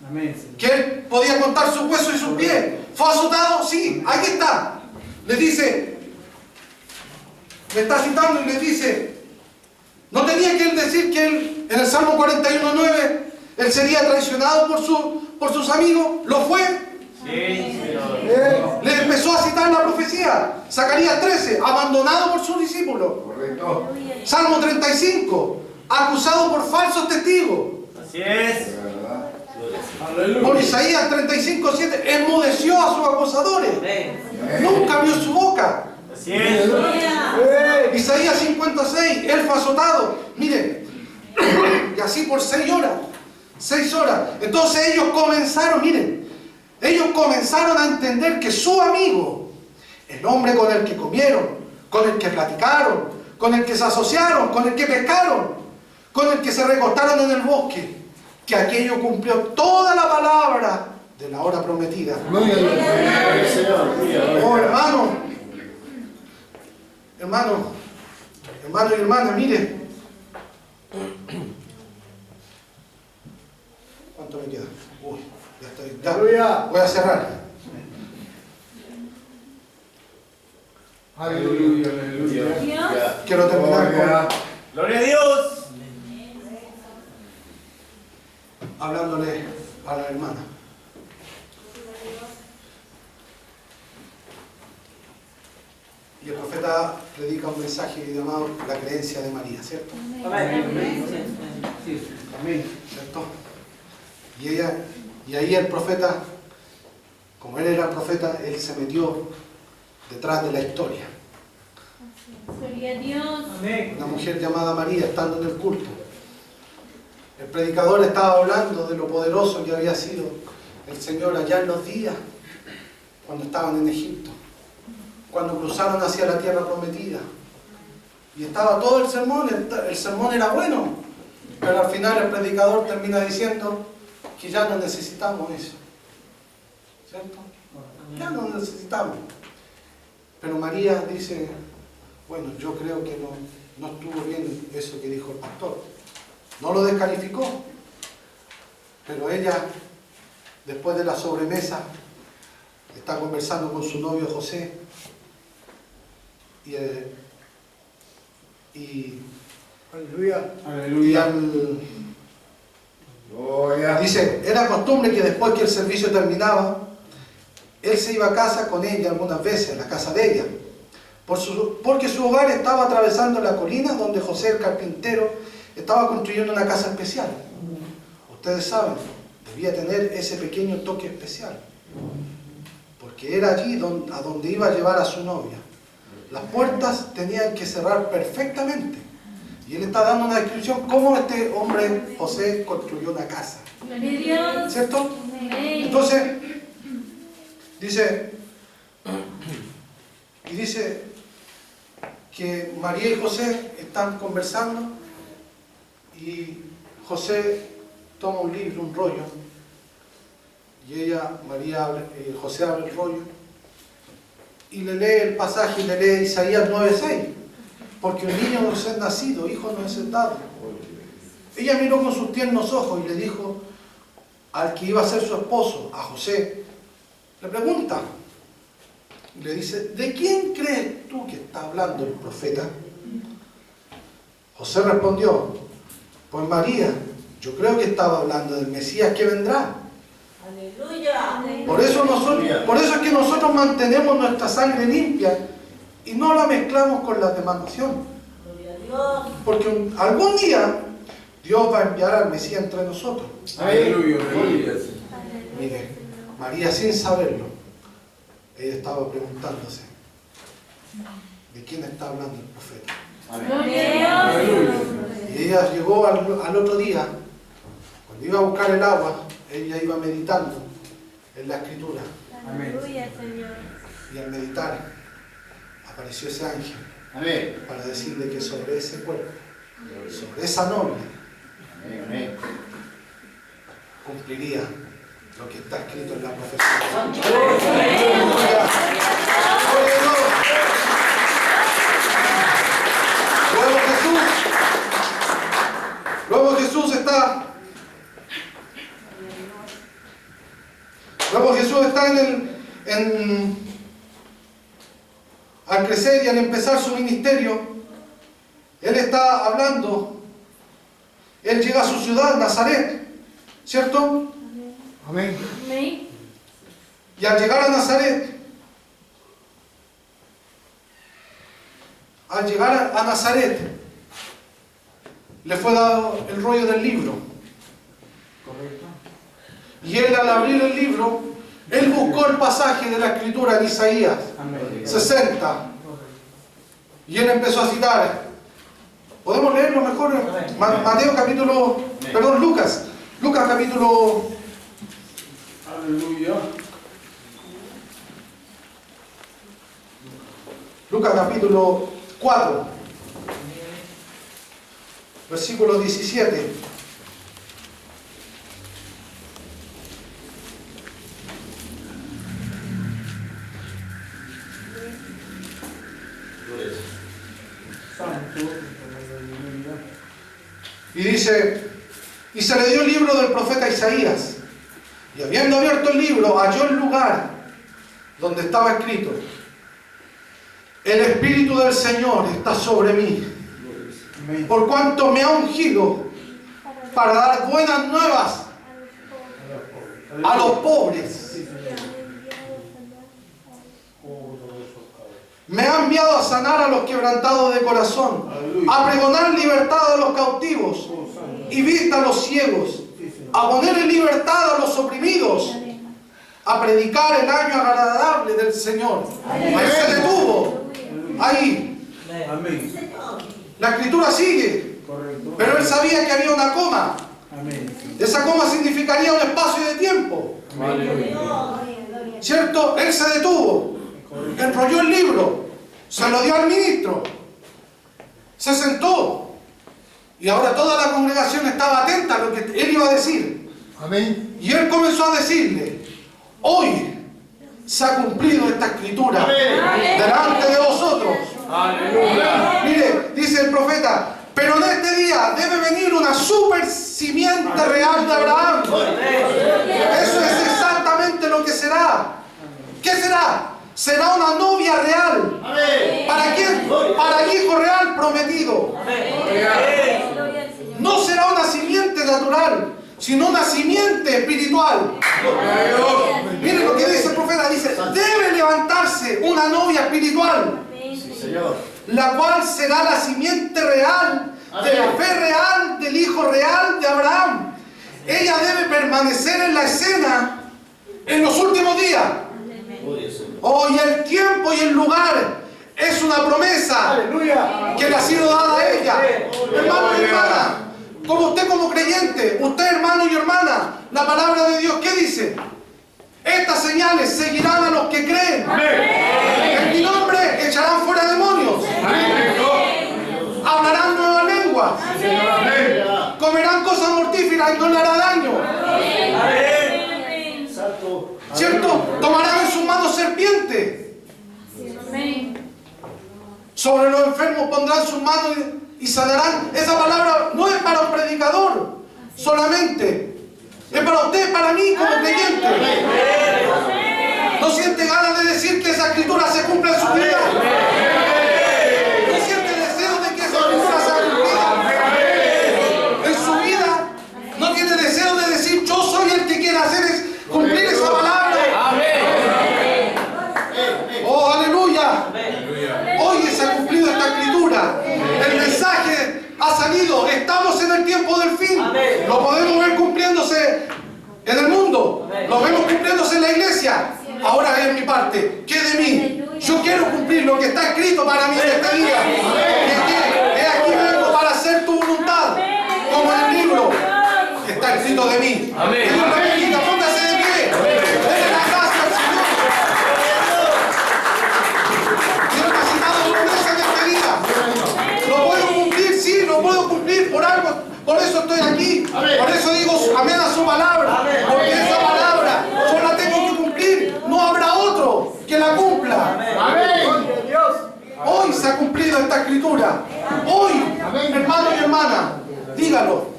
S8: Amén, Señor.
S5: que él podía contar sus huesos y sus pies. ¿Fue azotado? Sí, ahí está. Le dice, le está citando y le dice, no tenía que él decir que él, en el Salmo 41:9, él sería traicionado por sus amigos. ¿Lo fue?
S6: Sí, Señor.
S5: Le empezó a citar la profecía. Zacarías 13, abandonado por sus discípulos.
S1: Correcto.
S5: Salmo 35, acusado por falsos testigos.
S6: Así es.
S5: Por
S8: Aleluya.
S5: Isaías 35:7, enmudeció a sus acusadores. Nunca abrió su boca.
S6: Así es.
S5: Isaías 56, él fue azotado. Miren, y así por 6 horas. 6 horas. Entonces ellos comenzaron, miren, ellos comenzaron a entender que su amigo, el hombre con el que comieron, con el que platicaron, con el que se asociaron, con el que pescaron, con el que se recostaron en el bosque, que aquello cumplió toda la palabra de la hora prometida. Oh, hermano y hermana, mire. ¿Cuánto me queda? Uy, ya estoy, ya. Voy a cerrar.
S1: Aleluya.
S8: Aleluya.
S7: Dios.
S5: Quiero terminar con,
S6: Gloria a Dios.
S5: hablándole a la hermana. Y el profeta predica un mensaje llamado la creencia de María, ¿cierto?
S3: Amén.
S8: Sí, amén.
S5: ¿Cierto? Y ahí el profeta, como él era profeta, él se metió detrás de la historia.
S7: Gloria a Dios.
S3: Amén.
S5: Una mujer llamada María, estando en el culto. El predicador estaba hablando de lo poderoso que había sido el Señor allá en los días, cuando estaban en Egipto, cuando cruzaron hacia la tierra prometida. Y estaba todo el sermón era bueno, pero al final el predicador termina diciendo que ya no necesitamos eso. ¿Cierto? Ya no necesitamos. Pero María dice, bueno, yo creo que no estuvo bien eso que dijo el pastor. No lo descalificó, pero ella, después de la sobremesa, está conversando con su novio José y
S8: Aleluya.
S5: dice, era costumbre que después que el servicio terminaba, él se iba a casa con ella algunas veces, a la casa de ella, porque su hogar estaba atravesando la colina donde José el carpintero estaba construyendo una casa especial. Ustedes saben, debía tener ese pequeño toque especial, porque era allí a donde iba a llevar a su novia. Las puertas tenían que cerrar perfectamente. Y él está dando una descripción cómo este hombre, José, construyó una casa.
S7: Gloria a Dios.
S5: ¿Cierto?
S7: Amén.
S5: Entonces, dice, que María y José están conversando y José toma un libro, un rollo, y José abre el rollo y le lee el pasaje y le lee Isaías 9:6, porque un niño nos es nacido, hijo nos es dado. Ella miró con sus tiernos ojos y le dijo al que iba a ser su esposo, a José, le pregunta, y le dice, ¿de quién crees tú que está hablando el profeta? José respondió, pues María, yo creo que estaba hablando del Mesías que vendrá.
S9: Aleluya.
S5: Por eso es que nosotros mantenemos nuestra sangre limpia y no la mezclamos con las demás naciones.
S9: Gloria a Dios.
S5: Porque algún día Dios va a enviar al Mesías entre nosotros.
S8: Aleluya. Aleluya.
S5: Mire, María sin saberlo, ella estaba preguntándose, ¿de quién está hablando el profeta?
S7: Gloria a Dios.
S5: Y ella llegó al otro día, cuando iba a buscar el agua, ella iba meditando en la escritura.
S7: Aleluya, Señor.
S5: Y al meditar, apareció ese ángel
S4: Amén.
S5: para decirle que sobre ese cuerpo, sobre esa novia,
S4: Amén.
S5: cumpliría lo que está escrito en la profecía.
S7: Aleluya.
S5: Luego Jesús está al crecer y al empezar su ministerio, Él está hablando, Él llega a su ciudad, Nazaret, ¿cierto?
S1: Amén.
S7: Amén.
S5: Y al llegar a Nazaret, le fue dado el rollo del libro.
S8: Correcto.
S5: Y él, al abrir el libro, él buscó el pasaje de la escritura en Isaías
S8: Amén.
S5: 60. Y él empezó a citar. ¿Podemos leerlo mejor? Lucas. Lucas capítulo...
S8: Aleluya.
S5: Lucas capítulo 4. Versículo 17.
S8: Santo. Aleluya.
S5: Y dice, y se le dio el libro del profeta Isaías. Y habiendo abierto el libro, halló el lugar donde estaba escrito, el Espíritu del Señor está sobre mí,
S8: Amén.
S5: por cuanto me ha ungido para dar buenas nuevas a los pobres. Me ha enviado a sanar a los quebrantados de corazón, a pregonar libertad a los cautivos y vista a los ciegos, a poner en libertad a los oprimidos, a predicar el año agradable del Señor. Ahí se detuvo. Ahí.
S8: Amén.
S5: La escritura sigue.
S8: Correcto.
S5: Pero él sabía que había una coma.
S8: Amén.
S5: Esa coma significaría un espacio de tiempo. ¿Cierto? Él se detuvo. Enrolló el libro. Se lo dio al ministro. Se sentó. Y ahora toda la congregación estaba atenta a lo que él iba a decir.
S1: Amén.
S5: Y él comenzó a decirle, hoy se ha cumplido esta escritura delante de vosotros.
S6: Aleluya.
S5: Mire, dice el profeta, pero en este día debe venir una super simiente real de Abraham. Eso es exactamente lo que será. ¿Qué será? Será una novia real. ¿Para quién? Para el hijo real prometido. No será una simiente natural, sino una simiente espiritual. Miren lo que dice el profeta, dice, debe levantarse una novia espiritual, la cual será la simiente real, de la fe real, del hijo real de Abraham. Ella debe permanecer en la escena en los últimos días. Hoy el tiempo y el lugar es una promesa que le ha sido dada a ella. Hermano y hermana, como usted como creyente, usted hermano y hermana, la palabra de Dios, ¿qué dice? Estas señales seguirán a los que creen. En mi nombre echarán fuera demonios. Comerán cosas mortíferas y no le hará daño. ¿Cierto? Tomarán en sus manos serpientes. Sobre los enfermos pondrán sus manos y sanarán. Esa palabra no es para un predicador solamente. Es para usted, para mí como creyente. ¿No siente ganas de decir que esa escritura se cumpla en su vida? ¿No siente deseo de que esa escritura sea cumplida en su vida? ¿No tiene deseo de decir yo soy el que quiere hacer es cumplir esa palabra? ¡Oh, aleluya! Hoy se ha cumplido esta escritura. El mensaje ha salido. Estamos en el tiempo del fin. Lo podemos ver cumpliéndose en el mundo. Lo vemos cumpliéndose en la iglesia. Ahora es mi parte. ¿Qué de mí? Yo quiero cumplir lo que está escrito para mí en este día. He aquí vengo para hacer tu voluntad. Como en el libro está escrito de mí. Que Dios lo bendiga. Póngase de pie. Denle la gracia al Señor. Dios me ha citado promesa en este día. ¿Lo puedo cumplir? Sí, lo puedo cumplir por algo. Por eso estoy aquí. Por eso digo amén a su palabra. Porque esa palabra yo la tengo que cumplir. No habrá otro que la cumpla. Hoy se ha cumplido esta escritura. Hoy, hermano y hermana, dígalo.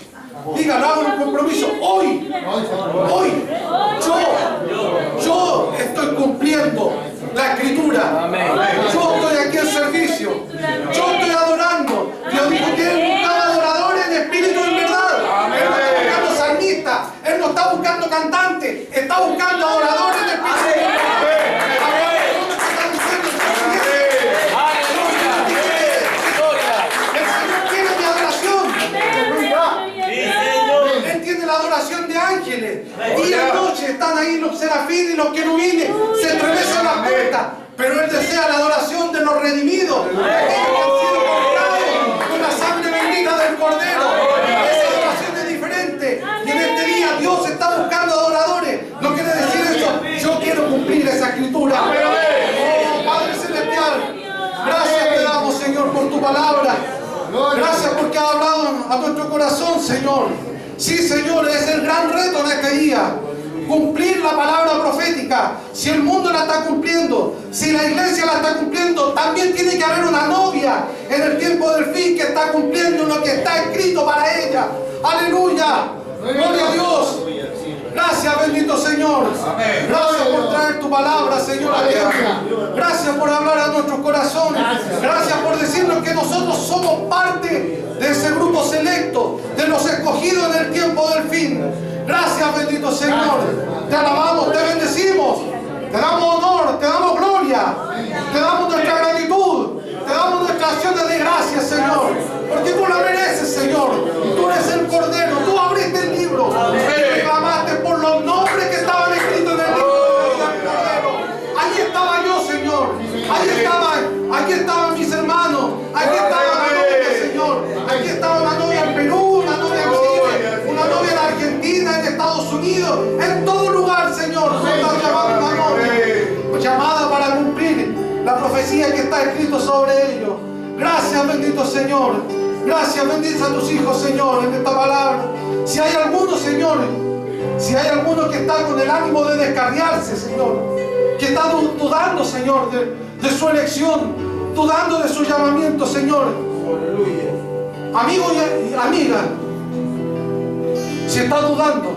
S5: Dígalo, haga un compromiso. Hoy, yo estoy cumpliendo la escritura. Yo estoy aquí en servicio. Yo estoy adorando. Dios dijo que Él buscaba adoradores en espíritu y en verdad. Él no está buscando salmistas. Él no está buscando cantantes. Está buscando adoradores en espíritu y en verdad. El Señor quiere mi adoración. Él tiene la adoración de ángeles. Día y noche están ahí los serafines y los querubines. Se estremecen las puertas. Pero Él desea la adoración de los redimidos. Aquellos que han sido comprados con la sangre bendita del Cordero. Esa adoración es diferente. Y en este día Dios está buscando adoradores. No quiere decir eso. Yo quiero cumplir esa escritura. Oh, Padre Celestial, gracias te damos, Señor, por tu palabra. Gracias porque ha hablado a nuestro corazón, Señor. Sí, Señor, es el gran reto de este día. Cumplir la palabra profética. Si el mundo la está cumpliendo, si la iglesia la está cumpliendo, también tiene que haber una novia en el tiempo del fin que está cumpliendo lo que está escrito para ella. Aleluya. Gloria a Dios. Gracias, bendito Señor. Gracias por traer tu palabra, Señor, a tierra. Gracias por hablar a nuestros corazones. Gracias por decirnos que nosotros somos parte de ese grupo selecto, de los escogidos en el tiempo del fin. Gracias, bendito Señor. Te alabamos, te bendecimos. Te damos honor, te damos gloria. Te damos nuestra gratitud. Te damos nuestras acciones de gracias, Señor. Porque tú la mereces, Señor. Tú eres el Cordero. Tú abriste el libro. Y clamaste por los nombres que estaban escritos en el libro del Cordero. Allí estaba yo, Señor. Aquí estaban mis hermanos. Aquí estaba la novia, Señor. Aquí estaba una novia en Perú, una novia en Chile, una novia en Argentina, en Estados Unidos, en todo lugar, Señor. Tú estás llamando una novia, llamada para cumplir la profecía que está escrito sobre ellos. Gracias, bendito Señor. Gracias, bendice a tus hijos, Señor, en esta palabra. Si hay alguno, Señor, si hay alguno que está con el ánimo de descarriarse, Señor, que está dudando, Señor, de su elección, dudando de su llamamiento, Señor. Amigo y amiga, si estás dudando,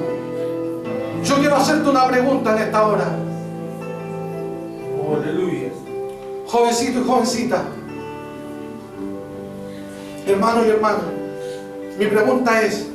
S5: yo quiero hacerte una pregunta en esta hora. Jovencito y jovencita, hermano y hermana, mi pregunta es: